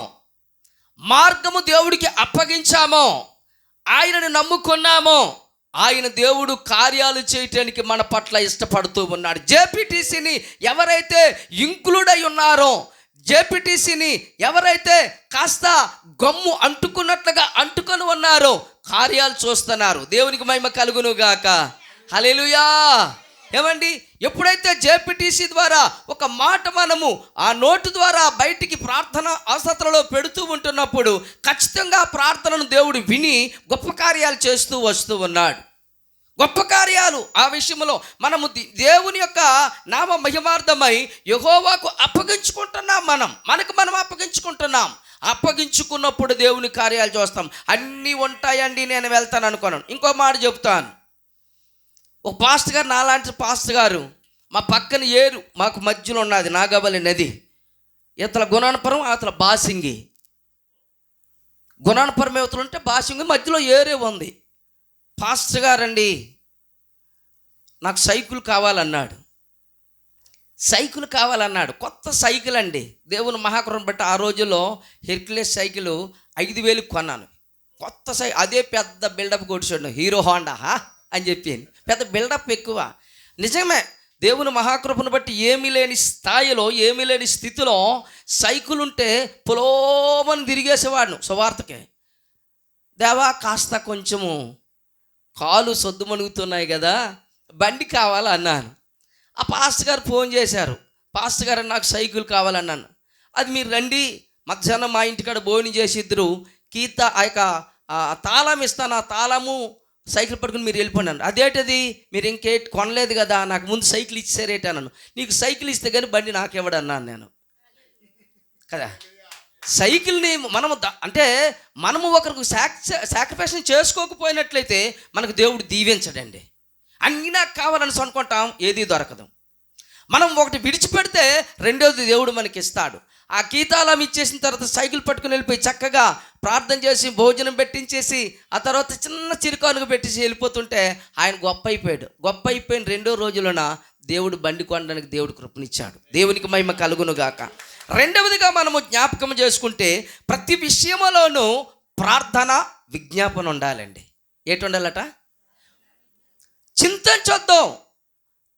మార్గము దేవుడికి అప్పగించామో, ఆయనను నమ్ముకున్నామో, ఆయన దేవుడు కార్యాలు చేయటానికి మన పట్ల ఇష్టపడుతూ ఉన్నాడు. జేపీటీసీని ఎవరైతే ఇంక్లూడ్ అయి ఉన్నారో, జేపీటీసీని ఎవరైతే కాస్త గమ్ము అంటుకున్నట్లుగా అంటుకొని ఉన్నారో కార్యాలు చూస్తున్నారు. దేవునికి మహిమ కలుగును గాక. హల్లెలూయా. ఏమండి, ఎప్పుడైతే జేపీటీసీ ద్వారా ఒక మాట మనము ఆ నోటు ద్వారా బయటికి ప్రార్థన అవసరతలో పెడుతూ ఉంటున్నప్పుడు ఖచ్చితంగా ప్రార్థనను దేవుడు విని గొప్ప కార్యాలు చేస్తూ వస్తూ ఉన్నాడు. గొప్ప కార్యాలు ఆ విషయంలో మనము దేవుని యొక్క నామ మహిమార్థమై యెహోవాకు అప్పగించుకుంటున్నాం. మనకు మనం అప్పగించుకుంటున్నాం. అప్పగించుకున్నప్పుడు దేవుని కార్యాలు చూస్తాం. అన్నీ ఉంటాయండి, నేను వెళ్తాను అనుకున్నాను. ఇంకో మాట చెప్తాను. ఒక పాస్టర్ గారు, నాలాంటి పాస్టర్ గారు, మా పక్కన ఏరు మాకు మధ్యలో ఉన్నది నాగబలి నది. ఇతల గుణానపురం, అతల బాసింగి. గుణానపురం యువతలు ఉంటే బాసింగి మధ్యలో ఏరే ఉంది. పాస్టర్ గారండి, నాకు సైకిల్ కావాలన్నాడు. సైకిల్ కావాలన్నాడు. కొత్త సైకిల్ అండి. దేవుని మహాకృపను బట్టి ఆ రోజుల్లో హెర్క్యులస్ సైకిల్ 5,000 కొన్నాను. కొత్త సైకిల్, అదే పెద్ద బిల్డప్ కొట్టాడు, హీరో హోండా అని చెప్పి. పెద్ద బిల్డప్ ఎక్కువ. నిజమే, దేవుని మహాకృపను బట్టి ఏమీ లేని స్థాయిలో, ఏమీ లేని స్థితిలో సైకిల్ ఉంటే పొలోమని తిరిగేసేవాడును సువార్తకే. దేవా, కాస్త కొంచెము కాలు సొద్దుమణుగుతున్నాయి కదా, బండి కావాలన్నాను. ఆ పాస్టర్ గారు ఫోన్ చేశారు. పాస్టర్ గారు, నాకు సైకిల్ కావాలన్నాను. అది మీరు రండి, మధ్యాహ్నం మా ఇంటికాడ భోజనం చేసి ఇద్దరు ఆ యొక్క తాళం ఇస్తాను, ఆ తాళము సైకిల్ పట్టుకుని మీరు వెళ్ళిపోయినాను. అదేంటది, మీరు ఇంకేటి కొనలేదు కదా, నాకు ముందు సైకిల్ ఇచ్చారేటన్నాను. నీకు సైకిల్ ఇస్తే కానీ బండి నాకెవడన్నాను నేను కదా. సైకిల్ని మనము అంటే మనము ఒకరికి సాక్రిఫైస్ చేసుకోకపోయినట్లయితే మనకు దేవుడు దీవించడండి. అన్నీ నాకు కావాలని అనుకుంటాం, ఏది దొరకదు. మనం ఒకటి విడిచిపెడితే రెండోది దేవుడు మనకి ఇస్తాడు. ఆ గీతాలం ఇచ్చేసిన తర్వాత సైకిల్ పట్టుకుని వెళ్ళిపోయి చక్కగా ప్రార్థన చేసి భోజనం పెట్టించేసి ఆ తర్వాత చిన్న చిరుకానుగా పెట్టేసి వెళ్ళిపోతుంటే ఆయన గొప్ప అయిపోయాడు. గొప్ప అయిపోయిన 2వ రోజులోన దేవుడు బండి కొనడానికి దేవుడు కృపనిచ్చాడు. దేవునికి మహిమ కలుగును గాక. రెండవదిగా మనము జ్ఞాపకం చేసుకుంటే ప్రతి విషయంలోనూ ప్రార్థన, విజ్ఞాపన ఉండాలండి. ఏటి ఉండాలట? చింతించొద్దాం.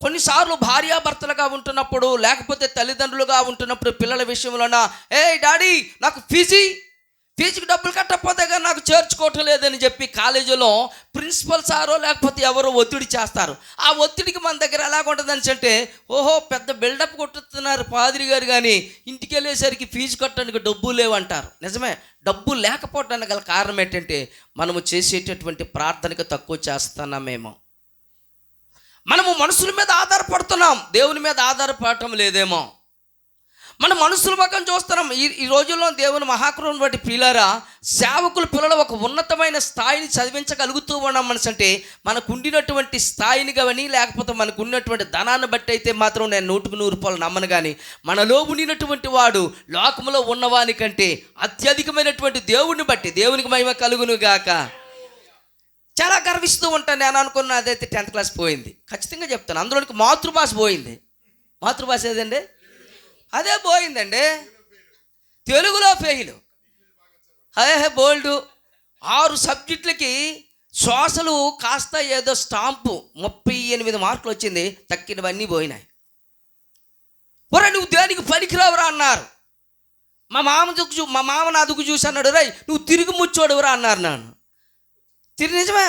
కొన్నిసార్లు భార్యాభర్తలుగా ఉంటున్నప్పుడు, లేకపోతే తల్లిదండ్రులుగా ఉంటున్నప్పుడు పిల్లల విషయంలోన, ఏ డాడీ నాకు ఫీజుకి డబ్బులు కట్టకపోతే కానీ నాకు చేర్చుకోవటం లేదని చెప్పి కాలేజీలో ప్రిన్సిపల్ సారో లేకపోతే ఎవరో ఒత్తిడి చేస్తారు. ఆ ఒత్తిడికి మన దగ్గర ఎలాగుంటుందని అంటే, ఓహో పెద్ద బిల్డప్ కొట్టుతున్నారు పాదిరి గారు, కానీ ఇంటికి వెళ్ళేసరికి ఫీజు కట్టడానికి డబ్బులు లేవంటారు. నిజమే, డబ్బు లేకపోవడానికి గల కారణం ఏంటంటే మనము చేసేటటువంటి ప్రార్థనకు తక్కువ చేస్తున్నామేమో. మనము మనుషుల మీద ఆధారపడుతున్నాం, దేవుని మీద ఆధారపడటం లేదేమో. మనం మనుషుల ముఖం చూస్తున్నాం. ఈ రోజుల్లో దేవుని మహాకృపను బట్టి ప్రియులారా, సేవకుల పిల్లలు ఒక ఉన్నతమైన స్థాయిని చదివించగలుగుతూ ఉన్నాం. మనసు అంటే మనకు ఉండినటువంటి స్థాయిని కానీ, లేకపోతే మనకు ఉన్నటువంటి ధనాన్ని బట్టి అయితే మాత్రం నేను 100కు 100 నమ్మను. కానీ మనలో ఉండినటువంటి వాడు లోకంలో ఉన్నవాని కంటే అత్యధికమైనటువంటి దేవుడిని బట్టి దేవునికి మహిమ కలుగును గాక. చాలా గర్విస్తూ ఉంటాను. నేను అనుకున్న అదైతే 10th క్లాస్ పోయింది, ఖచ్చితంగా చెప్తాను. అందులోనికి మాతృభాష పోయింది. మాతృభాష ఏదండి? అదే పోయిందండి. తెలుగులో ఫెయిల్. బోల్డ్ 6 సబ్జెక్టులకి సోషలు కాస్త ఏదో స్టాంపు 38 మార్కులు వచ్చింది, తక్కినవన్నీ పోయినాయి. ఒరే నువ్వు దేనికి పనికిరావురా అన్నారు. మా మామ నా దుక్కు చూసి అన్నాడు, రై నువ్వు తిరిగి ముచ్చోడువురా అన్నారు. నన్ను నిజమే.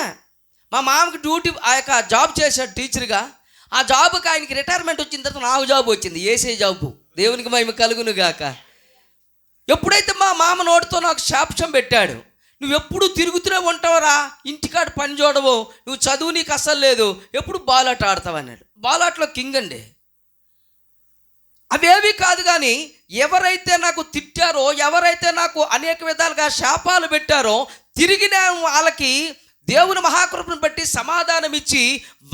మా మామకి డ్యూటీ ఆ యొక్క జాబ్ చేశాడు టీచర్గా. ఆ జాబ్కి ఆయనకి రిటైర్మెంట్ వచ్చిన తర్వాత నాకు జాబ్ వచ్చింది, ఏసే జాబు. దేవునికి మహిమ కలుగును గాక. ఎప్పుడైతే మా మామ నోటితో నాకు శాపం పెట్టాడు, నువ్వు ఎప్పుడు తిరుగుతూనే ఉంటావురా, ఇంటికాడ పని చూడవు, నువ్వు చదువు నీకు అస్సలు లేదు, ఎప్పుడు బాలాట ఆడతావు అన్నాడు. బాలాట్లో కింగ్ అండి. అవేవి కాదు, కానీ ఎవరైతే నాకు తిట్టారో, ఎవరైతే నాకు అనేక విధాలుగా శాపాలు పెట్టారో, తిరిగి నేను వాళ్ళకి దేవుని మహాకృపను బట్టి సమాధానం ఇచ్చి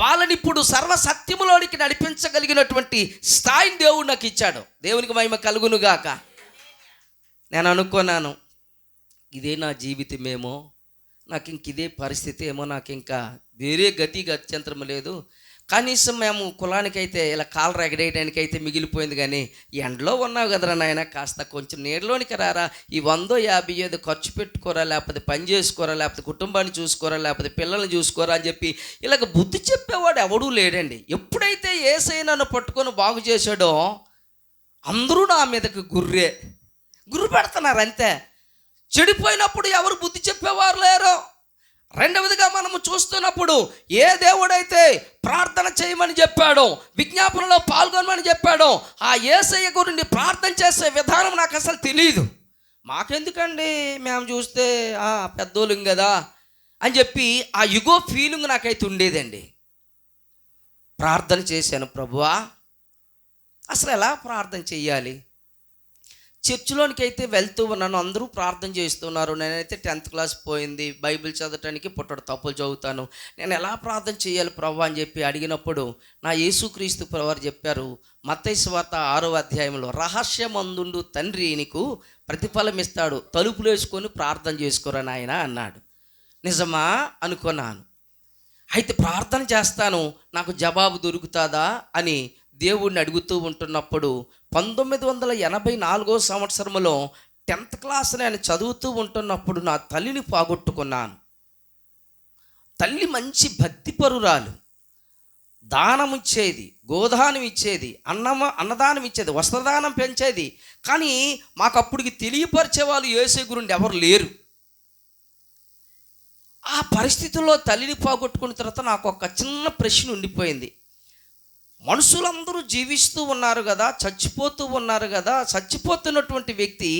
వాళ్ళని ఇప్పుడు సర్వసత్యములోనికి నడిపించగలిగినటువంటి స్థాయిని దేవుడు నాకు ఇచ్చాడు. దేవునికి మహిమ కలుగునుగాక. నేను అనుకున్నాను, ఇదే నా జీవితమేమో, నాకు ఇంక ఇదే పరిస్థితి ఏమో, నాకు ఇంకా వేరే గత్యంతరం లేదు, కనీసం మేము కులానికైతే ఇలా కాలు ఎగడేయడానికి అయితే మిగిలిపోయింది, కానీ ఎండలో ఉన్నావు కదరా నాయన, కాస్త కొంచెం నీడలోనికి రారా, ఈ 150 ఏదో ఖర్చు పెట్టుకోరా, లేకపోతే పని చేసుకోరా, లేకపోతే కుటుంబాన్ని చూసుకోరా, లేకపోతే పిల్లల్ని చూసుకోరా అని చెప్పి ఇలాగ బుద్ధి చెప్పేవాడు ఎవడూ లేడండి. ఎప్పుడైతే యేసయ్య నన్ను పట్టుకొని బాగు చేశాడో అందరూ నా మీదకి గుర్రు పెడుతున్నారు అంతే. చెడిపోయినప్పుడు ఎవరు బుద్ధి చెప్పేవారు లేరు. రెండవదిగా మనము చూస్తున్నప్పుడు ఏ దేవుడైతే ప్రార్థన చేయమని చెప్పాడో, విజ్ఞాపనలో పాల్గొనమని చెప్పాడో, ఆ యేసయ్య గురించి ప్రార్థన చేసే విధానం నాకు అసలు తెలియదు. మాకెందుకండి, మేము చూస్తే పెద్దోళ్ళం కదా అని చెప్పి ఆ యుగో ఫీలింగ్ నాకైతే ఉండేదండి. ప్రార్థన చేశాను, ప్రభువా అసలు ఎలా ప్రార్థన చెయ్యాలి? చర్చిలోనికి అయితే వెళ్తూ ఉన్నాను, అందరూ ప్రార్థన చేస్తున్నారు. నేనైతే 10th క్లాస్ పోయింది, బైబిల్ చదవటానికి పుట్టడు తప్పులు చదువుతాను. నేను ఎలా ప్రార్థన చేయాలి ప్రభు అని చెప్పి అడిగినప్పుడు నా యేసుక్రీస్తు ప్రభువారు చెప్పారు, మత్తయి సువార్త 6వ అధ్యాయంలో, రహస్యమందుండు తండ్రి నీకు ప్రతిఫలం ఇస్తాడు, తలుపులు వేసుకొని ప్రార్థన చేసుకోరా నాయన అన్నాడు. నిజమా అనుకున్నాను. అయితే ప్రార్థన చేస్తాను, నాకు జవాబు దొరుకుతుందా అని దేవుడిని అడుగుతూ ఉంటున్నప్పుడు 1984 సంవత్సరంలో 10th క్లాస్ నేను చదువుతూ ఉంటున్నప్పుడు నా తల్లిని పోగొట్టుకున్నాను. తల్లి మంచి భక్తిపరురాలు, దానం ఇచ్చేది, గోదానం ఇచ్చేది, అన్నదానం ఇచ్చేది, వస్త్రదానం పెంచేది. కానీ మాకు అప్పటికి తెలియపరిచే వాళ్ళు యేసయ్య గురించి ఎవరు లేరు. ఆ పరిస్థితుల్లో తల్లిని పోగొట్టుకున్న తర్వాత నాకు ఒక చిన్న ప్రశ్న ఉండిపోయింది. మనుషులందరూ జీవిస్తూ ఉన్నారు కదా, చచ్చిపోతూ ఉన్నారు కదా, చచ్చిపోతున్నటువంటి వ్యక్తి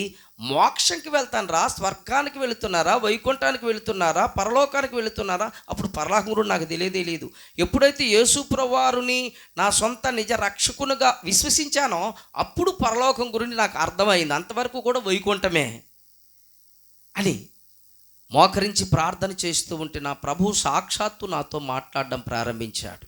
మోక్షంకి వెళ్తానరా, స్వర్గానికి వెళుతున్నారా, వైకుంఠానికి వెళుతున్నారా, పరలోకానికి వెళుతున్నారా? అప్పుడు పరలోకం గురించి నాకు తెలియదు. ఎప్పుడైతే యేసు ప్రభువారిని నా సొంత నిజ రక్షకునిగా విశ్వసించానో అప్పుడు పరలోకం గురించి నాకు అర్థమైంది. అంతవరకు కూడా వైకుంఠమే అని మోకరించి ప్రార్థన చేస్తూ ఉంటే నా ప్రభు సాక్షాత్తు నాతో మాట్లాడడం ప్రారంభించాడు.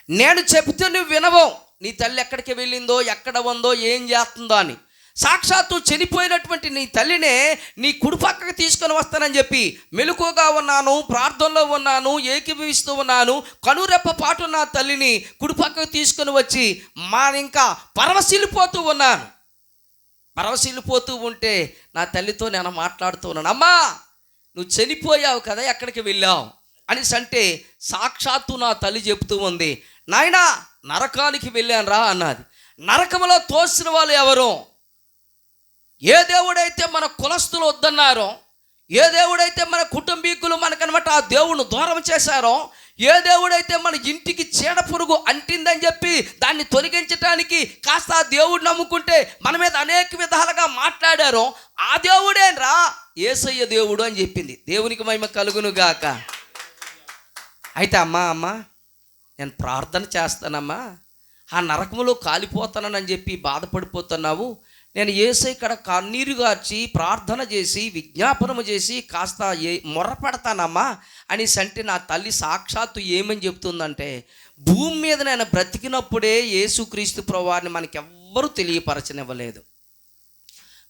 నేను చెబితే నువ్వు వినవు, నీ తల్లి ఎక్కడికి వెళ్ళిందో, ఎక్కడ ఉందో, ఏం చేస్తుందో అని. సాక్షాత్తు చనిపోయినటువంటి నీ తల్లినే నీ కుడిపక్కకి తీసుకొని వస్తానని చెప్పి మెలకువగా ఉన్నాను, ప్రార్థనలో ఉన్నాను, ఏకీభవిస్తూ ఉన్నాను. కనురెప్ప పాటు నా తల్లిని కుడిపక్కకు తీసుకొని వచ్చి ఇంకా పరవశిల్లిపోతూ ఉన్నాను. పరవశిల్లిపోతూ ఉంటే నా తల్లితో నేను మాట్లాడుతూ ఉన్నాను, అమ్మా నువ్వు చనిపోయావు కదా, ఎక్కడికి వెళ్ళావు అనేసి అంటే సాక్షాత్తు నా తల్లి చెబుతూ ఉంది, నాయనా నరకానికి వెళ్ళాను రా అన్నది. నరకంలో తోసిన వాళ్ళు ఎవరు? ఏ దేవుడైతే మన కులస్తులు వద్దన్నారో, ఏ దేవుడైతే మన కుటుంబీకులు మనకనమాట ఆ దేవుడిని దూరం చేశారో, ఏ దేవుడైతే మన ఇంటికి చీడ పురుగు అంటిందని చెప్పి దాన్ని తొలగించడానికి కాస్త ఆ దేవుడు నమ్ముకుంటే మన మీద అనేక విధాలుగా మాట్లాడారో, ఆ దేవుడేనరా యేసయ్య దేవుడు అని చెప్పింది. దేవునికి మహిమ కలుగును గాక. అయితే అమ్మా నేను ప్రార్థన చేస్తానమ్మా, ఆ నరకములో కాలిపోతానని చెప్పి బాధపడిపోతున్నావు, నేను యేసయ్య ఇక్కడ కన్నీరు గార్చి ప్రార్థన చేసి విజ్ఞాపనము చేసి కాస్త మొర్రపెడతానమ్మా అనేసి అంటే నా తల్లి సాక్షాత్తు ఏమని చెప్తుందంటే, భూమి మీద నేను బ్రతికినప్పుడే యేసుక్రీస్తు ప్రభువారిని మనకెవ్వరూ తెలియపరచనివ్వలేదు.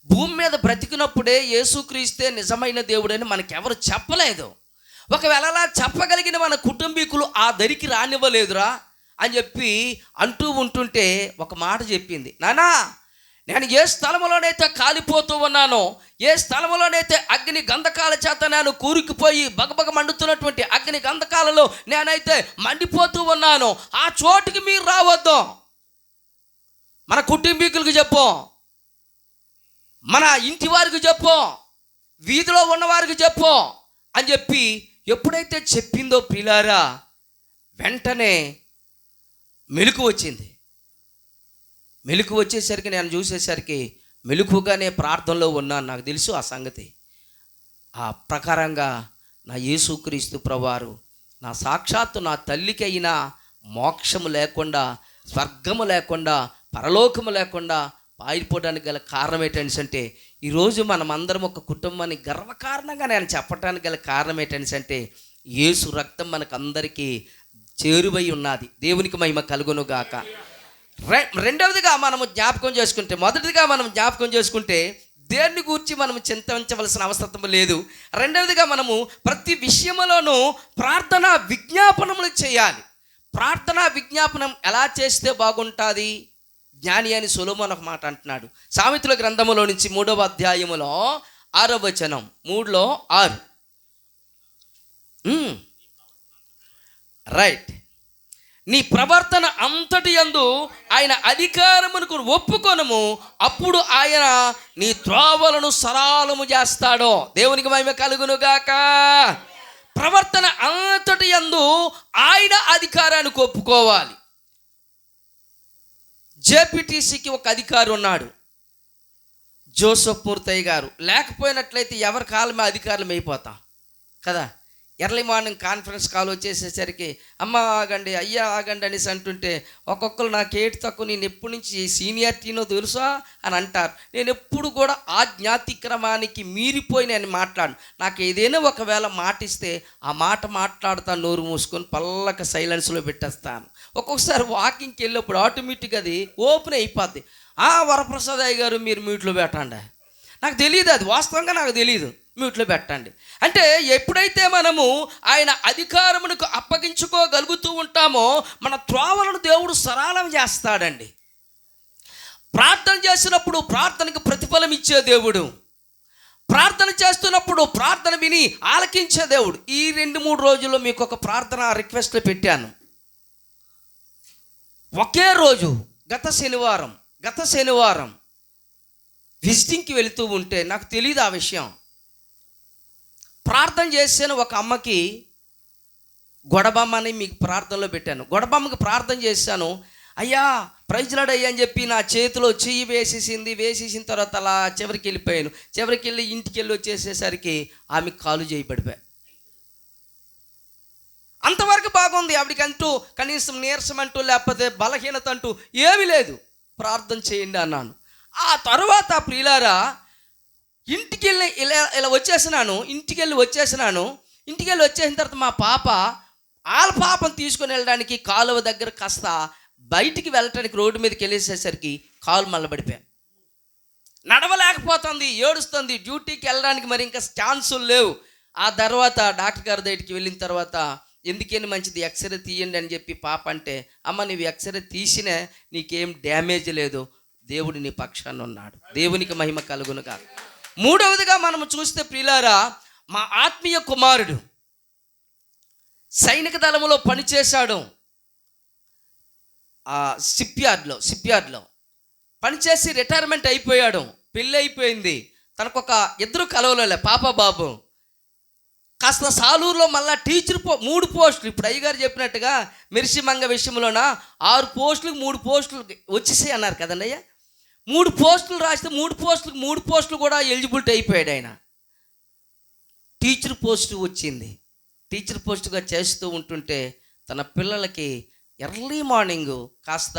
భూమి మీద బ్రతికినప్పుడే యేసుక్రీస్తే నిజమైన దేవుడని మనకెవరు చెప్పలేదు. ఒకవేళ అలా చెప్పగలిగిన మన కుటుంబీకులు ఆ దరికి రానివ్వలేదురా అని చెప్పి అంటూ ఉంటుంటే ఒక మాట చెప్పింది, నానా నేను ఏ స్థలంలోనైతే కాలిపోతూ ఉన్నానో, ఏ స్థలంలోనైతే అగ్ని గంధకాల చేత నేను కూరుకుపోయి బగబగ మండుతున్నటువంటి అగ్ని గంధకాలలో నేనైతే మండిపోతూ ఉన్నానో ఆ చోటుకి మీరు రావద్దు. మన కుటుంబీకులకు చెప్పు, మన ఇంటి వారికి చెప్పు, వీధిలో ఉన్నవారికి చెప్పు అని చెప్పి ఎప్పుడైతే చెప్పిందో ప్రియులారా, వెంటనే మెలకు వచ్చింది. మెలకు వచ్చేసరికి నేను చూసేసరికి మెలకుగానే ప్రార్థనలో ఉన్నాను. నాకు తెలుసు ఆ సంగతి. ఆ ప్రకారంగా నా యేసుక్రీస్తు ప్రభువారు నా సాక్షాత్తు నా తల్లికి అయినా మోక్షము లేకుండా, స్వర్గము లేకుండా, పరలోకము లేకుండా పారిపోవడానికి గల కారణం ఏంటంటే, ఈరోజు మనం అందరం ఒక కుటుంబాన్ని గర్వకారణంగా నేను చెప్పడానికి గల కారణం ఏంటంటే, యేసు రక్తం మనకు అందరికీ చేరువై ఉన్నది. దేవునికి మహిమ కలుగును గాక. రెండవదిగా మనము జ్ఞాపకం చేసుకుంటే, మొదటిదిగా మనం జ్ఞాపకం చేసుకుంటే దేన్ని గూర్చి మనం చింతించవలసిన అవసరం లేదు. రెండవదిగా మనము ప్రతి విషయంలోనూ ప్రార్థన విజ్ఞాపనములు చేయాలి. ప్రార్థనా విజ్ఞాపనం ఎలా చేస్తే బాగుంటుంది? జ్ఞాని అని సొలొమోను ఒక మాట అంటున్నాడు. సామెతల గ్రంథములో నుంచి 3వ అధ్యాయములో 6వ వచనం, 3:6. రైట్. నీ ప్రవర్తన అంతటి యందు ఆయన అధికారమునకు ఒప్పుకొనుము, అప్పుడు ఆయన నీ త్రోవలను సరళము చేస్తాడో. దేవునికి మహిమ కలుగును గాక. ప్రవర్తన అంతటి యందు ఆయన అధికారానికి ఒప్పుకోవాలి. జేపీటీసీకి ఒక అధికారి ఉన్నాడు, జోసెఫ్ మూర్తయ్య గారు. లేకపోయినట్లయితే ఎవరి కాలమే అధికారులు అయిపోతాం కదా. ఎర్లీ మార్నింగ్ కాన్ఫరెన్స్ కాల్ వచ్చేసేసరికి అమ్మ ఆగండి, అయ్యా ఆగండి అనేసి అంటుంటే ఒక్కొక్కరు నాకు ఏటి తక్కువ, నేను ఎప్పటి నుంచి సీనియారిటీనో తెలుసా అని అంటారు. నేను ఎప్పుడు కూడా ఆ జ్ఞాతిక్రమానికి మీరిపోయి నేను మాట్లాడు. నాకు ఏదైనా ఒకవేళ మాటిస్తే ఆ మాట మాట్లాడుతాను, నోరు మూసుకొని పల్లక సైలెన్స్లో పెట్టేస్తాను. ఒక్కొక్కసారి వాకింగ్కి వెళ్ళినప్పుడు ఆటోమేటిక్గా అది ఓపెన్ అయిపోద్ది. వరప్రసాద్ గారు మీరు మ్యూట్లో పెట్టండి. నాకు తెలియదు, అది వాస్తవంగా నాకు తెలియదు. మ్యూట్లో పెట్టండి అంటే, ఎప్పుడైతే మనము ఆయన అధికారమునకు అప్పగించుకోగలుగుతూ ఉంటామో మన త్రోవలను దేవుడు సరళం చేస్తాడండి. ప్రార్థన చేసినప్పుడు ప్రార్థనకు ప్రతిఫలం ఇచ్చే దేవుడు, ప్రార్థన చేస్తున్నప్పుడు ప్రార్థన విని ఆలకించే దేవుడు. ఈ 2-3 రోజుల్లో మీకు ఒక ప్రార్థన రిక్వెస్ట్లు పెట్టాను. ఒకే రోజు గత శనివారం విజిటింగ్కి వెళుతూ ఉంటే నాకు తెలియదు ఆ విషయం. ప్రార్థన చేశాను. ఒక అమ్మకి గొడబమ్మని మీకు ప్రార్థనలో పెట్టాను. గొడబమ్మకి ప్రార్థన చేశాను. అయ్యా ప్రైజ్లాడు అయ్యా అని చెప్పి నా చేతిలో చెయ్యి వేసేసిన తర్వాత అలా చివరికి వెళ్ళిపోయాను. చివరికి వెళ్ళి ఇంటికి వెళ్ళి వచ్చేసేసరికి ఆమె కాలు చేయబడిపోయా. అంతవరకు బాగుంది. ఆవిడికి అంటూ కనీసం నీరసం అంటూ లేకపోతే బలహీనత అంటూ ఏమీ లేదు. ప్రార్థన చేయండి అన్నాను. ఆ తర్వాత ప్రియులారా ఇంటికి వెళ్ళి ఇలా వచ్చేసినాను. ఇంటికి వెళ్ళి వచ్చేసిన తర్వాత మా పాప వాళ్ళ పాపను తీసుకొని వెళ్ళడానికి కాలువ దగ్గర కాస్త బయటికి వెళ్ళటానికి రోడ్డు మీదకి వెళ్ళేసేసరికి కాలు మళ్ళబడిపోయాను. నడవలేకపోతుంది, ఏడుస్తుంది. డ్యూటీకి వెళ్ళడానికి మరి ఇంకా ఛాన్సులు లేవు. ఆ తర్వాత డాక్టర్ గారి దగ్గరికి వెళ్ళిన తర్వాత ఎందుకని మంచిది ఎక్స్రే తీయండి అని చెప్పి పాప అంటే, అమ్మ నీవు ఎక్స్రే తీసినా నీకేం డ్యామేజ్ లేదు, దేవుడు నీ పక్షాన ఉన్నాడు. దేవునికి మహిమ కలుగును కాదు. మూడవదిగా మనము చూస్తే ప్రియులారా, మా ఆత్మీయ కుమారుడు సైనిక దళములో పనిచేశాడు. షిప్యార్డ్లో పనిచేసి రిటైర్మెంట్ అయిపోయాడు. పెళ్ళి అయిపోయింది. తనకొక 2 కలవలే, పాప బాబు. కాస్త సాలూరులో మళ్ళీ టీచర్ 3 పోస్టులు. ఇప్పుడు అయ్యగారు చెప్పినట్టుగా మెరిసిమంగ విషయంలోన 6 పోస్టులకు 3 పోస్టులు వచ్చేసాయి అన్నారు కదండి అయ్యా. 3 పోస్టులు రాస్తే 3 పోస్టులు కూడా ఎలిజిబిలిటీ అయిపోయాడు ఆయన. టీచర్ పోస్టు వచ్చింది. టీచర్ పోస్టుగా చేస్తూ ఉంటుంటే తన పిల్లలకి ఎర్లీ మార్నింగ్ కాస్త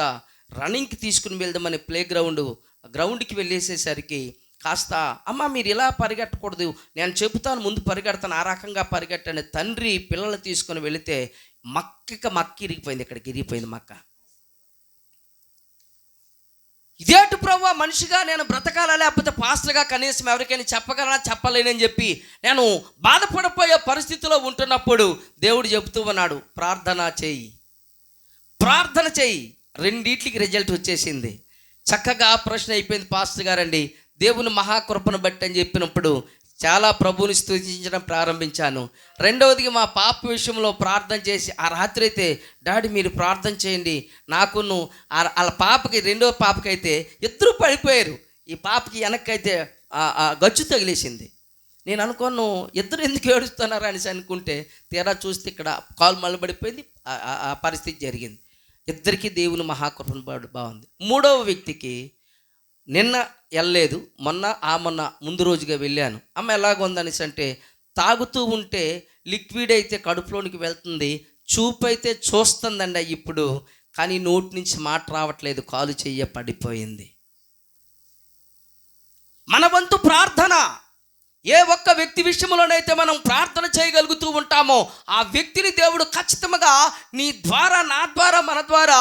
రన్నింగ్కి తీసుకుని వెళ్దామని గ్రౌండ్కి వెళ్ళేసేసరికి కాస్త అమ్మ మీరు ఇలా పరిగెట్టకూడదు, నేను చెబుతాను ముందు పరిగెడతాను, ఆ రకంగా పరిగెట్టని తండ్రి పిల్లలు తీసుకొని వెళితే మక్క ఇరిగిపోయింది. ఇక్కడికి ఇరిగిపోయింది మక్క. ఇదేంటి ప్రభువా, మనిషిగా నేను బ్రతకాలా లేకపోతే పాస్టర్గా కనీసం ఎవరికైనా చెప్పగలనా చెప్పలేనని చెప్పి నేను బాధపడిపోయే పరిస్థితిలో ఉంటున్నప్పుడు దేవుడు చెబుతూ ఉన్నాడు, ప్రార్థన చేయి. 2 రిజల్ట్ వచ్చేసింది. చక్కగా ఆపరేషన్ అయిపోయింది పాస్టర్ గారండి. దేవుని మహాకృపను బట్టి అని చెప్పినప్పుడు చాలా ప్రభువుని స్తుతించడం ప్రారంభించాను. రెండవదిగా మా పాప విషయంలో ప్రార్థన చేసి ఆ రాత్రి అయితే డాడీ మీరు ప్రార్థన చేయండి నాకును వాళ్ళ పాపకి, రెండవ పాపకైతే 2 పడిపోయారు. ఈ పాపకి వెనక్కైతే గచ్చు తగిలేసింది. నేను అనుకోను ఇద్దరు ఎందుకు ఏడుస్తున్నారు అనేసి అనుకుంటే తీరా చూస్తే ఇక్కడ కాలు మళ్ళబడిపోయింది. ఆ పరిస్థితి జరిగింది. ఇద్దరికీ దేవుని మహాకృపను బాగుంది. మూడవ వ్యక్తికి నిన్న వెళ్ళలేదు, మొన్న ముందు రోజుగా వెళ్ళాను. అమ్మ ఎలాగుందనేసి అంటే తాగుతూ ఉంటే లిక్విడ్ అయితే కడుపులోనికి వెళ్తుంది, చూపు అయితే చూస్తుందండి ఇప్పుడు, కానీ నోటి నుంచి మాట రావట్లేదు, కాలు చెయ్య పడిపోయింది. మన వంతు ప్రార్థన ఏ ఒక్క వ్యక్తి విషయంలోనైతే మనం ప్రార్థన చేయగలుగుతూ ఉంటామో ఆ వ్యక్తిని దేవుడు ఖచ్చితంగా నీ ద్వారా, నా ద్వారా, మన ద్వారా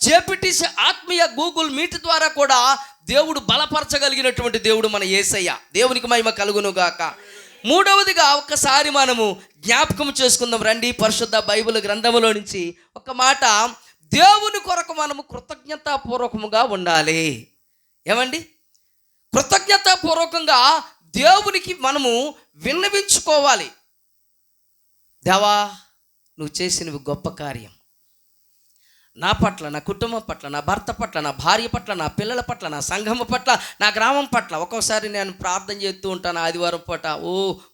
జేపీటీసీ ఆత్మీయ గూగుల్ మీట్ ద్వారా కూడా దేవుడు బలపరచగలిగినటువంటి దేవుడు మన యేసయ్య. దేవునికి మహిమ కలుగును గాక. మూడవదిగా ఒక్కసారి మనము జ్ఞాపకం చేసుకుందాం రండి. పరిశుద్ధ బైబిల్ గ్రంథములో నుంచి ఒక మాట, దేవుని కొరకు మనము కృతజ్ఞతాపూర్వకముగా ఉండాలి. ఏమండి? కృతజ్ఞతాపూర్వకంగా దేవునికి మనము విన్నవించుకోవాలి. దేవా, నువ్వు చేసినవి గొప్ప కార్యం, నా పట్ల, నా కుటుంబం పట్ల, నా భర్త పట్ల, నా భార్య పట్ల, నా పిల్లల పట్ల, నా సంఘం పట్ల, నా గ్రామం పట్ల. ఒక్కోసారి నేను ప్రార్థన చేస్తూ ఉంటాను ఆదివారం పూట.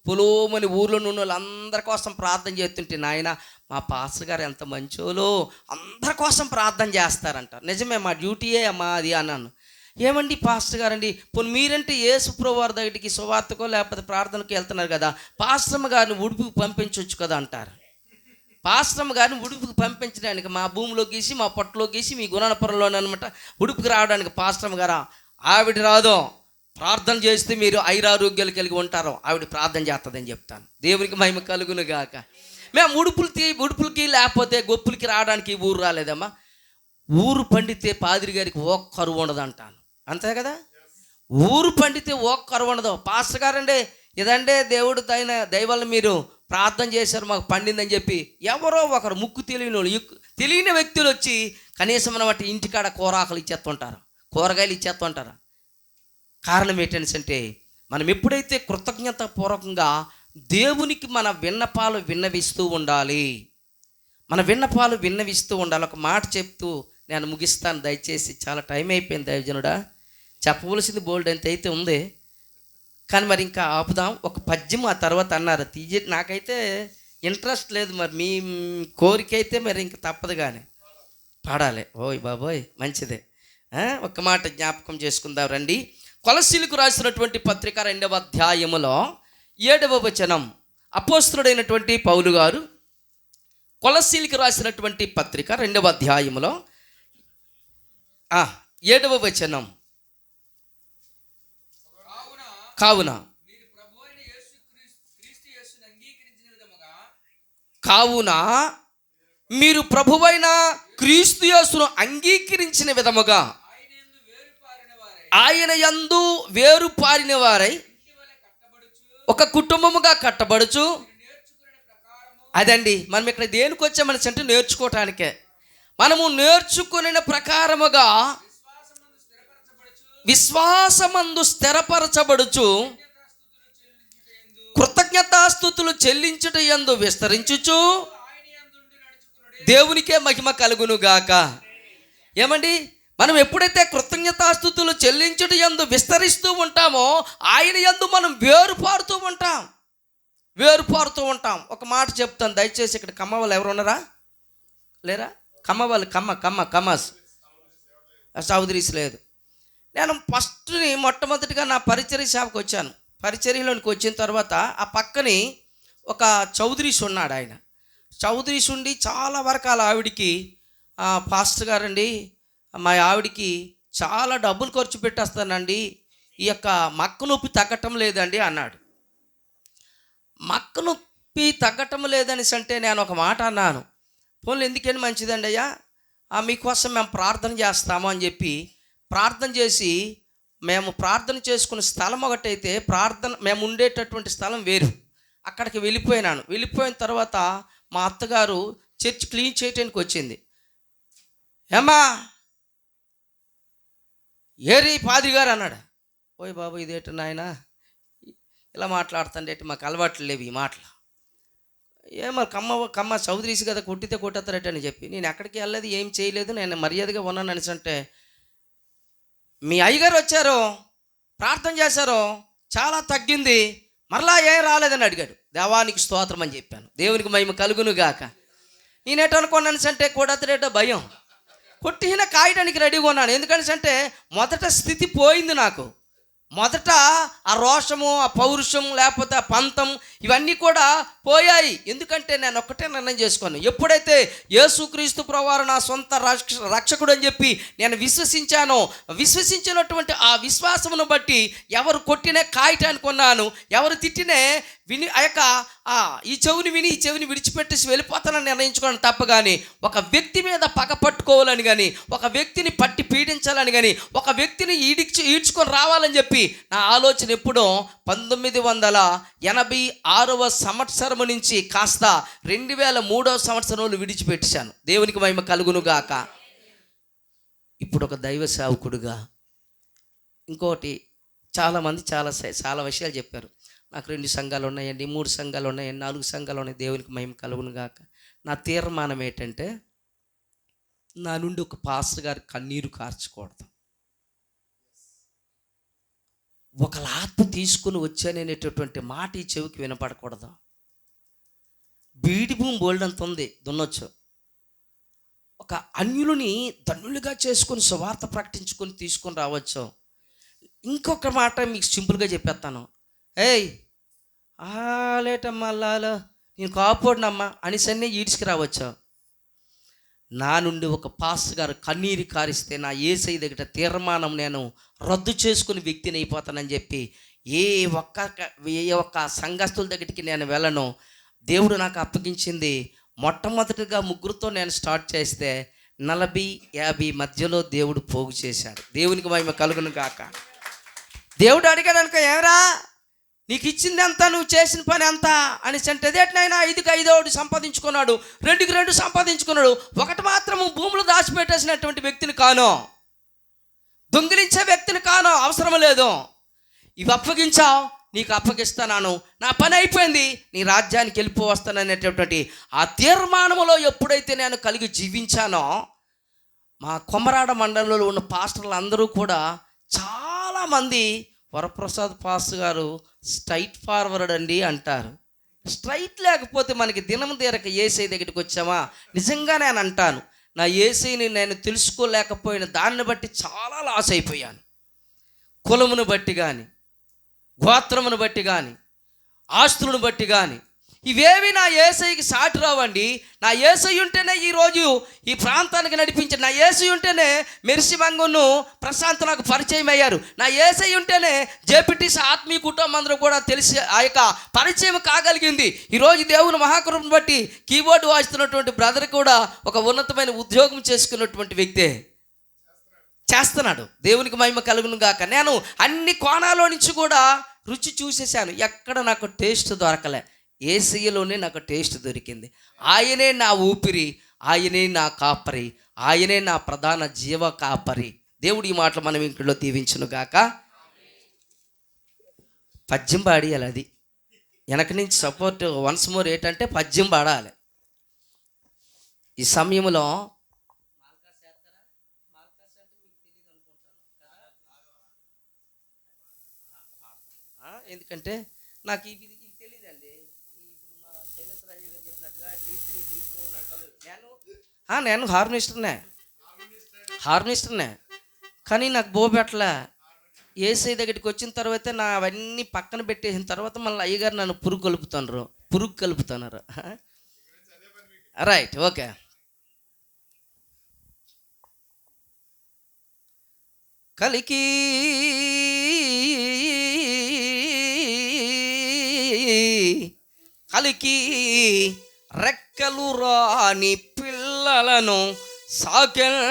పొలోమని ఊర్లో ఉన్న వాళ్ళందరి కోసం ప్రార్థన చేస్తుంటే, నాయన మా పాస్టర్ గారు ఎంత మంచోలో, అందరి కోసం ప్రార్థన చేస్తారంట. నిజమే, మా డ్యూటీయే అమ్మా అది అన్నాను. ఏమండి పాస్టర్ గారండి, పోనీ మీరంటే యేసుప్రభువు వారి దగ్గరికి సువార్తకో లేకపోతే ప్రార్థనకు వెళ్తున్నారు కదా, పాస్టర్మ గారిని ఉడుపుకి పంపించవచ్చు కదా అంటారు. పాస్టర్మ గారిని ఉడుపుకి పంపించడానికి మా భూమిలో గీసి, మా పొట్టలో గీసి, మీ గుణనపురంలోనమాట ఉడుపుకి రావడానికి పాస్టర్మ గారా, ఆవిడ రాదో, ప్రార్థన చేస్తే మీరు ఐరారోగ్యాలు కలిగి ఉంటారో, ఆవిడ ప్రార్థన చేస్తుందని చెప్తాను. దేవునికి మహిమ కలుగును గాక. మేము ఉడుపులకి లేకపోతే గొప్పులకి రావడానికి ఊరు రాలేదమ్మా. ఊరు పండితే పాదిరి గారికి ఓ కరువు ఉండదు అంటాను, అంతే కదా. ఊరు పండితే ఓ కరువు ఉండదు. పాస్టర్ గారండి ఇదంటే దేవుడు దయవల్ల మీరు ప్రార్థన చేశారు, మాకు పండిందని చెప్పి ఎవరో ఒకరు ముక్కు తెలియని వ్యక్తులు వచ్చి కనీసం మన వాటి ఇంటికాడ కూరాకులు ఇచ్చేస్తుంటారు, కూరగాయలు ఇచ్చేస్తుంటారు. కారణం ఏంటంటే మనం ఎప్పుడైతే కృతజ్ఞతాపూర్వకంగా దేవునికి మన విన్నపాలు విన్నవిస్తూ ఉండాలి. మన విన్నపాలు విన్నవిస్తూ ఉండాలి. ఒక మాట చెప్తూ నేను ముగిస్తాను దయచేసి, చాలా టైం అయిపోయింది దైవజనుడా. చెప్పవలసింది బోల్డ్ ఎంత అయితే ఉంది, కానీ మరి ఇంకా ఆపుదాం. ఒక పద్యం ఆ తర్వాత అన్నారు నాకైతే ఇంట్రెస్ట్ లేదు, మరి మీ కోరిక అయితే మరి ఇంక తప్పదు కానీ పాడాలి. ఓయ్ బాబోయ్ మంచిదే. ఒక మాట జ్ఞాపకం చేసుకుందాం రండి. కొలస్సీలకు రాసినటువంటి పత్రిక 2వ అధ్యాయములో 7వ వచనం, అపోస్తలుడైనటువంటి పౌలు గారు కొలస్సీలకు రాసినటువంటి పత్రిక 2వ అధ్యాయములో 7వ వచనం, కావున మీరు ప్రభువైన క్రీస్తు యేసును అంగీకరించిన విధముగా ఆయన యందు వేరు పారిన వారై ఒక కుటుంబముగా కట్టబడుచు. అదండి మనం ఇక్కడ దేనికి వచ్చామని అంటే నేర్చుకోవటానికే. మనము నేర్చుకునే ప్రకారముగా విశ్వాసమందు స్థిరపరచబడుచు కృతజ్ఞతాస్తుతులు చెల్లించుట యందు విస్తరించుచు దేవునికే మహిమ కలుగును గాక. ఏమండి, మనం ఎప్పుడైతే కృతజ్ఞతాస్తుతులు చెల్లించుట యందు విస్తరిస్తూ ఉంటామో ఆయన యందు మనం వేరుపారుతూ ఉంటాం. ఒక మాట చెప్తాను దయచేసి, ఇక్కడ కమ్మ వాళ్ళు ఎవరు ఉన్నారా లేరా? కమ్మ వాళ్ళు కమ్మస్ చౌదరీస్ లేదు. నేను మొట్టమొదటిగా నా పరిచర్య సేవకు వచ్చాను. పరిచర్యలోనికి వచ్చిన తర్వాత ఆ పక్కని ఒక చౌదరీస్ ఉన్నాడు. ఆయన చౌదరీస్ ఉండి చాలా వరకు అలా ఆవిడికి, పాస్టర్ గారండి మా ఆవిడికి చాలా డబ్బులు ఖర్చు పెట్టేస్తానండి, ఈ యొక్క మక్క నొప్పి తగ్గటం లేదండి అన్నాడు. మక్క నొప్పి తగ్గటం లేదనేసి అంటే నేను ఒక మాట అన్నాను, పోన్లు ఎందుకని మంచిదండి అయ్యా, మీకోసం మేము ప్రార్థన చేస్తాము అని చెప్పి ప్రార్థన చేసి, మేము ప్రార్థన చేసుకున్న స్థలం ఒకటైతే మేము ఉండేటటువంటి స్థలం వేరు, అక్కడికి వెళ్ళిపోయినాను. వెళ్ళిపోయిన తర్వాత మా అత్తగారు చర్చ్ క్లీన్ చేయడానికి వచ్చింది. ఏమ్మా ఏరి పాదిరి గారు అన్నాడు. ఓయ్ బాబు ఇదేంటి నాయన ఇలా మాట్లాడుతుండేటి, మాకు అలవాట్లు లేవు ఈ మాటలు. ఏమో కమ్మ చౌదరీస్ కదా, కొట్టితే కొట్టేస్తారట అని చెప్పి నేను ఎక్కడికి వెళ్ళలేదు, ఏం చేయలేదు, నేను మర్యాదగా ఉన్నాను అనేసి అంటే, మీ అయ్యగారు వచ్చారు, ప్రార్థన చేశారు, చాలా తగ్గింది, మరలా ఏం రాలేదని అడిగాడు. దేవానికి స్తోత్రం అని చెప్పాను. దేవునికి మహిమ కలుగును గాక. నేనేటో అనుకున్నాను అంటే కొడతడేటో భయం, కొట్టిన కాయడానికి రెడీగా ఉన్నాను. ఎందుకంటే మొదట స్థితి పోయింది నాకు. మొదట ఆ రోషము, ఆ పౌరుషం, లేకపోతే ఆ పంతం, ఇవన్నీ కూడా పోయాయి. ఎందుకంటే నేను ఒక్కటే నిర్ణయం చేసుకున్నాను, ఎప్పుడైతే యేసుక్రీస్తు ప్రభువారు నా సొంత రక్షకుడు అని చెప్పి నేను విశ్వసించినటువంటి ఆ విశ్వాసమును బట్టి ఎవరు కొట్టినే కాయటానికి ఉన్నాను, ఎవరు తిట్టినే విని ఆ యొక్క ఈ చెవిని విని ఈ చెవిని విడిచిపెట్టేసి వెళ్ళిపోతానని నిర్ణయించుకోవడం తప్ప కానీ, ఒక వ్యక్తి మీద పగ పట్టుకోవాలని కానీ, ఒక వ్యక్తిని పట్టి పీడించాలని కానీ, ఒక వ్యక్తిని ఈడ్చుకొని రావాలని చెప్పి నా ఆలోచన ఎప్పుడో 1986వ సంవత్సరం నుంచి కాస్త 2003వ సంవత్సరంలో విడిచిపెట్టాను. దేవునికి మహిమ కలుగును గాక. ఇప్పుడు ఒక దైవ సేవకుడుగా ఇంకోటి, చాలామంది చాలా విషయాలు చెప్పారు. నాకు 2 సంఘాలు ఉన్నాయండి, 3 సంఘాలు ఉన్నాయండి, 4 సంఘాలు ఉన్నాయి. దేవునికి మహిమ కలుగును గాక. నా తీర్మానం ఏంటంటే, నా నుండి ఒక పాస్టర్ గారు కన్నీరు కార్చకూడదు. ఒకళ్ళ ఆత్మ తీసుకుని వచ్చాననేటటువంటి మాట ఈ చెవికి వినపడకూడదు. బీడి భూమి బోల్డంత ఉంది, దున్నొచ్చు. ఒక అన్యులని ధన్యులుగా చేసుకొని సువార్త ప్రకటించుకొని తీసుకొని రావచ్చు. ఇంకొక మాట మీకు సింపుల్గా చెప్పేస్తాను. ఏయ్ లేటమ్మా అల్లాలో నేను కాపాడినమ్మా అనేసన్నీ ఈడ్చుకు రావచ్చు. నా నుండి ఒక పాస్టర్ గారు కన్నీరు కారిస్తే నా యేసయ్య దగ్గర తీర్మానం నేను రద్దు చేసుకుని వ్యక్తిని అయిపోతానని చెప్పి ఏ ఒక్క సంఘస్థుల దగ్గరికి నేను వెళ్ళను. దేవుడు నాకు అప్పగించింది మొట్టమొదటిగా 3తో నేను స్టార్ట్ చేస్తే 40-50 మధ్యలో దేవుడు పోగు చేశాడు. దేవునికి మహిమ కలుగును గాక. దేవుడు అడిగాడు అనుకో, ఏమరా నీకు ఇచ్చింది ఎంత, నువ్వు చేసిన పని ఎంత అని అంటే, అదేటనైనా 5కి 5 సంపాదించుకున్నాడు, 2కి 2 సంపాదించుకున్నాడు, ఒకటి మాత్రము భూములు దాచిపెట్టేసినటువంటి వ్యక్తిని కాను, దొంగిలించే వ్యక్తిని కాను, అవసరం లేదు. ఇవి అప్పగించావు, నీకు అప్పగిస్తున్నాను, నా పని అయిపోయింది, నీ రాజ్యానికి వెళ్ళిపోవస్తాననేటటువంటి ఆ తీర్మానంలో ఎప్పుడైతే నేను కలిగి జీవించానో, మా కొమరాడ మండలంలో ఉన్న పాస్టర్లు అందరూ కూడా చాలామంది వరప్రసాద్ పాస్టర్ గారు స్ట్రైట్ ఫార్వర్డ్ అండి అంటారు. స్ట్రైట్ లేకపోతే మనకి దినం తీరక యేసయ్య దగ్గరికి వచ్చామా? నిజంగా నేను అంటాను, నా యేసయ్యని నేను తెలుసుకోలేకపోయిన దాన్ని బట్టి చాలా లాస్ అయిపోయాను. కులమును బట్టి కానీ, గోత్రమును బట్టి కానీ, ఆస్తులను బట్టి కానీ, ఇవేవి నా యేసయ్యకి సాటి రావండి. నా యేసయ్య ఉంటేనే ఈరోజు ఈ ప్రాంతానికి నడిపించి, నా యేసయ్య ఉంటేనే మెర్సి మంగును ప్రశాంత్ నాకు పరిచయం అయ్యారు, నా యేసయ్య ఉంటేనే జేపీటీసీ ఆత్మీయ కుటుంబం అందరూ కూడా తెలిసి ఆ యొక్క పరిచయం కాగలిగింది. ఈరోజు దేవుని మహాకృపను బట్టి కీబోర్డు వాయిస్తున్నటువంటి బ్రదర్ కూడా ఒక ఉన్నతమైన ఉద్యోగం చేసుకున్నటువంటి వ్యక్తే చేస్తున్నాడు. దేవునికి మహిమ కలుగును గాక. నేను అన్ని కోణాల్లో నుంచి కూడా రుచి చూసేసాను, ఎక్కడ నాకు టేస్ట్ దొరకలే. యేసయ్యలోనే నాకు టేస్ట్ దొరికింది. ఆయనే నా ఊపిరి, ఆయనే నా కాపరి, ఆయనే నా ప్రధాన జీవ కాపరి. దేవుడు ఈ మాటలు మనం ఇంట్లో దీవించును గాక. పద్యం పాడియాలి, అది వెనక నుంచి సపోర్ట్ వన్స్ మోర్ ఏంటంటే పద్యం పాడాలి. ఈ సమయంలో ఎందుకంటే నాకు ఇది తెలియదండి. ఇప్పుడు మా శైలేశ్ రాజు గారు చెప్పినట్టుగా D3 D4 నేను హార్మోనిస్టర్నే కానీ నాకు బోబెట్ల యేసయ్య దగ్గరికి వచ్చిన తర్వాత నా అవన్నీ పక్కన పెట్టేసిన తర్వాత మళ్ళీ అయ్యగారు నన్ను పురుగు కలుపుతున్నారు. Right, okay. కలికి రెక్కలు రాని పిల్లలను సాకెన్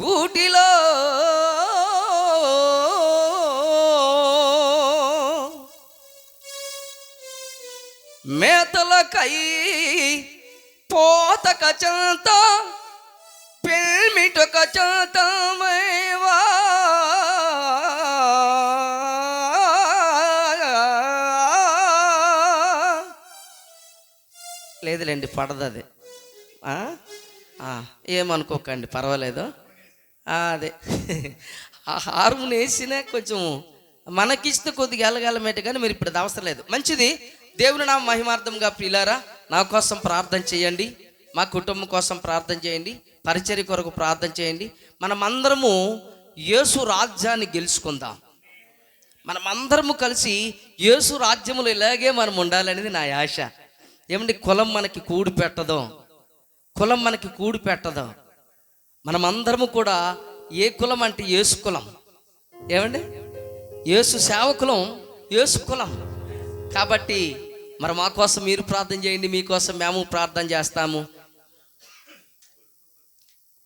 గూటిలో మేతలకై పోతక చంత పెల్మిటక చంతమేవా లేదులేండి, పడదు అది. ఏమనుకోకండి, పర్వాలేదు. అదే ఆ హార్మోన్ వేసినా కొంచెం మనకిస్తే కొద్దిగా ఎలగలమేట, కానీ మీరు ఇప్పుడు అది అవసరం లేదు. మంచిది. దేవుని నామ మహిమార్థంగా ప్రియులారా, నా కోసం ప్రార్థన చేయండి, మా కుటుంబం కోసం ప్రార్థన చేయండి, పరిచర్య కొరకు ప్రార్థన చేయండి. మనమందరము యేసు రాజ్యాన్ని గెలుచుకుందాం. మనమందరము కలిసి యేసు రాజ్యములో ఇలాగే మనం ఉండాలనేది నా ఆశ. ఏమండి, కులం మనకి కూడి పెట్టదు, కులం మనకి కూడి పెట్టదు. మనమందరము కూడా ఏ కులం అంటే యేసు కులం. ఏమండి, యేసు సేవకులం, యేసు కులం. కాబట్టి మరి మా కోసం మీరు ప్రార్థన చేయండి, మీకోసం మేము ప్రార్థన చేస్తాము.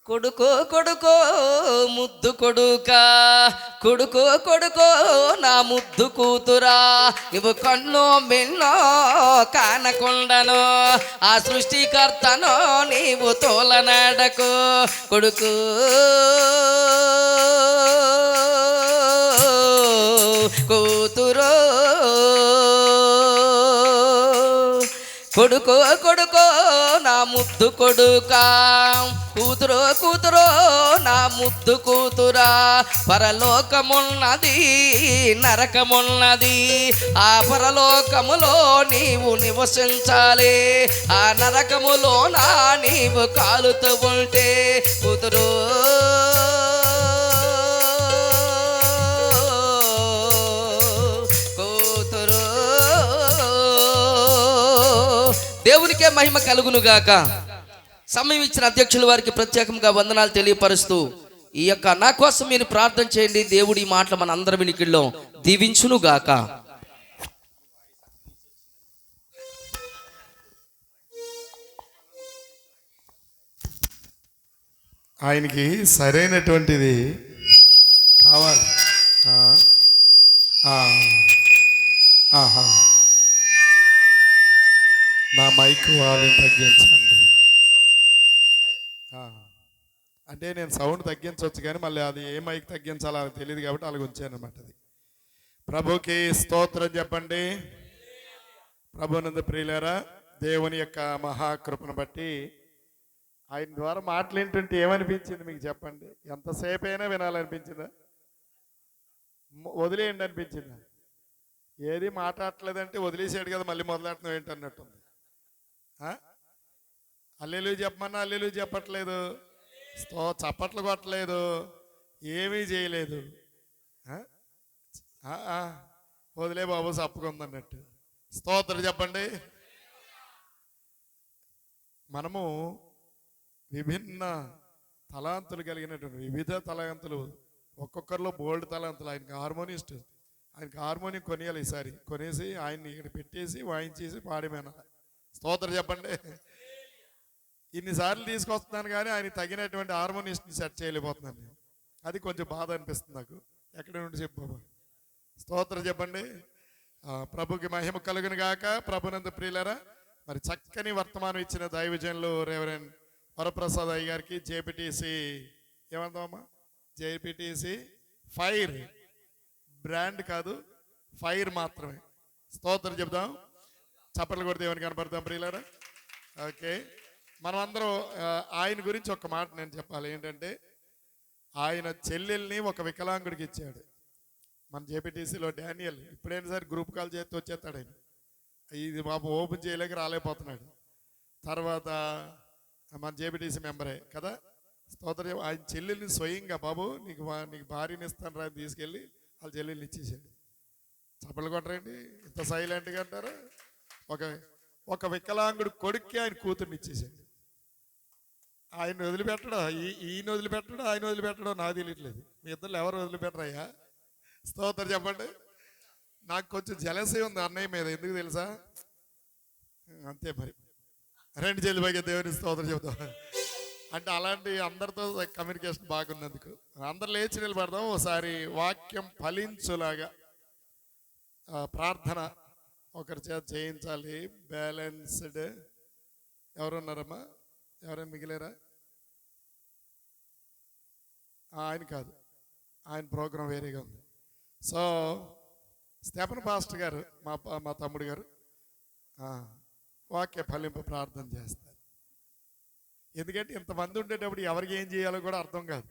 కొడుకో కొడుకో ముద్దు కొడుకా, కొడుకో కొడుకో నా ముద్దు కూతురా, నువ్వు కన్ను మిన్నో కానకుండను, ఆ సృష్టికర్తను నీవు తోలనాడకు. కొడుకు కూతురు, కొడుకో కొడుకో నా ముద్దు కొడుకా, కూతురు కూతురు నా ముద్దు కూతురా, పరలోకమున్నది నరకమున్నది, ఆ పరలోకములో నీవు నివసించాలి, ఆ నరకములో నా నీవు కాలుతూ ఉంటే కూతురు దేవునికే మహిమ కలుగునుగాక. సమయం ఇచ్చిన అధ్యక్షుల వారికి ప్రత్యేకంగా వందనాలు తెలియపరుస్తూ, ఈ యొక్క నా కోసం మీరు ప్రార్థన చేయండి. దేవుడి మాటలు మన అందరి వినికిడిలో దీవించునుగాక. ఆయనకి సరైనటువంటిది కావాలి. ఆహా, నా మైక్ వాళ్ళని తగ్గించండి. అంటే నేను సౌండ్ తగ్గించవచ్చు, కానీ మళ్ళీ అది ఏ మైక్ తగ్గించాలో అది తెలియదు కాబట్టి అలాగ ఉంచాను అనమాట. అది ప్రభుకి స్తోత్రం చెప్పండి. ప్రభునందు ప్రియులారా, దేవుని యొక్క మహాకృపను బట్టి ఆయన ద్వారా మాట్లాడుతుంటే ఏమనిపించింది మీకు చెప్పండి? ఎంతసేపు అయినా వినాలనిపించిందా? వదిలేయండి అనిపించిందా? ఏది మాట్లాడలేదంటే వదిలేసాడు కదా, మళ్ళీ మొదలెట్టడం ఏంటన్నట్టుంది. అల్లెలు చెప్పమన్నా అల్లెలు చెప్పట్లేదు, చప్పట్లు కొట్టలేదు, ఏమీ చేయలేదు. వదిలే బాబు చప్పుకుందన్నట్టు. స్తోత్రం చెప్పండి. మనము విభిన్న తలాంతులు కలిగినటువంటి వివిధ తలాంతులు, ఒక్కొక్కరిలో బోల్డ్ తలాంతులు. ఆయనకి హార్మోనిస్ట్, ఆయనకి హార్మోనియం కొనియాలి. ఈసారి కొనేసి ఆయన్ని ఇక్కడ పెట్టేసి వాయించేసి పాడిమేనా. స్తోత్రం చెప్పండి. ఇన్నిసార్లు తీసుకొస్తున్నాను కానీ ఆయన తగినటువంటి హార్మోనిస్ట్ని సెట్ చేయలేకపోతున్నాను నేను. అది కొంచెం బాధ అనిపిస్తుంది నాకు. ఎక్కడ నుండి చెప్పు బాబా. స్తోత్రం చెప్పండి. ప్రభుకి మహిమ కలుగును గాక. ప్రభునందు ప్రియులరా, మరి చక్కని వర్తమానం ఇచ్చిన దైవజనులు రెవరెండ్ వరప్రసాద్ అయ్య గారికి జేపీటీసీ ఏమందామమ్మా, జేపీటీసీ ఫైర్ బ్రాండ్ కాదు, ఫైర్ మాత్రమే. స్తోత్రం చెప్దాం, చప్పట్లు కూడా దేవుని కనపడతాం ప్రియులరా. ఓకే, మనం అందరం ఆయన గురించి ఒక మాట నేను చెప్పాలి. ఏంటంటే, ఆయన చెల్లెల్ని ఒక వికలాంగుడికి ఇచ్చాడు. మన జేపీటీసీలో డానియల్ ఇప్పుడైనా సరే గ్రూప్ కాల్ చేస్తే వచ్చేస్తాడు ఆయన. ఇది పాపం ఓపెన్ చేయలేక రాలేకపోతున్నాడు. తర్వాత మన జేపీటీసీ మెంబరే కదా, స్తోత్రం. ఆయన చెల్లెల్ని స్వయంగా, బాబు నీకు భార్యని ఇస్తాను రా తీసుకెళ్ళి వాళ్ళ చెల్లెల్ని ఇచ్చేసాడు. చప్పలు కొట్టరండి, ఇంత సైలెంట్గా అంటారు. ఒక వికలాంగుడు కొడుక్కి ఆయన కూతుర్ని ఇచ్చేసాడు. ఆయన వదిలిపెట్టడా, ఈయన వదిలిపెట్టడా, ఆయన వదిలిపెట్టడో నాకు తెలియట్లేదు. మీ ఇద్దరు ఎవరు వదిలిపెట్టరయ్యా? స్తోత్రం చెప్పండి. నాకు కొంచెం జలసీ ఉంది అన్నయ్య మీద, ఎందుకు తెలుసా? అంతే మరి. రెండు చేతుల పైకి దేవుని స్తోత్రం చెబుతాం. అంటే అలాంటి అందరితో కమ్యూనికేషన్ బాగున్నందుకు అందరు లేచి నిలబడదాం. ఒకసారి వాక్యం ఫలించులాగా ప్రార్థన ఒకరి చేత చేయించాలి. బ్యాలెన్స్డ్ ఎవరున్నారమ్మా? ఎవరైనా మిగిలేరా? ఆయన కాదు, ఆయన ప్రోగ్రాం వేరేగా ఉంది. సో స్టెఫన్ పాస్టర్ గారు, మా తమ్ముడు గారు వాక్య ఫలింపు ప్రార్థన చేస్తారు. ఎందుకంటే ఇంతమంది ఉండేటప్పుడు ఎవరికి ఏం చేయాలో కూడా అర్థం కాదు.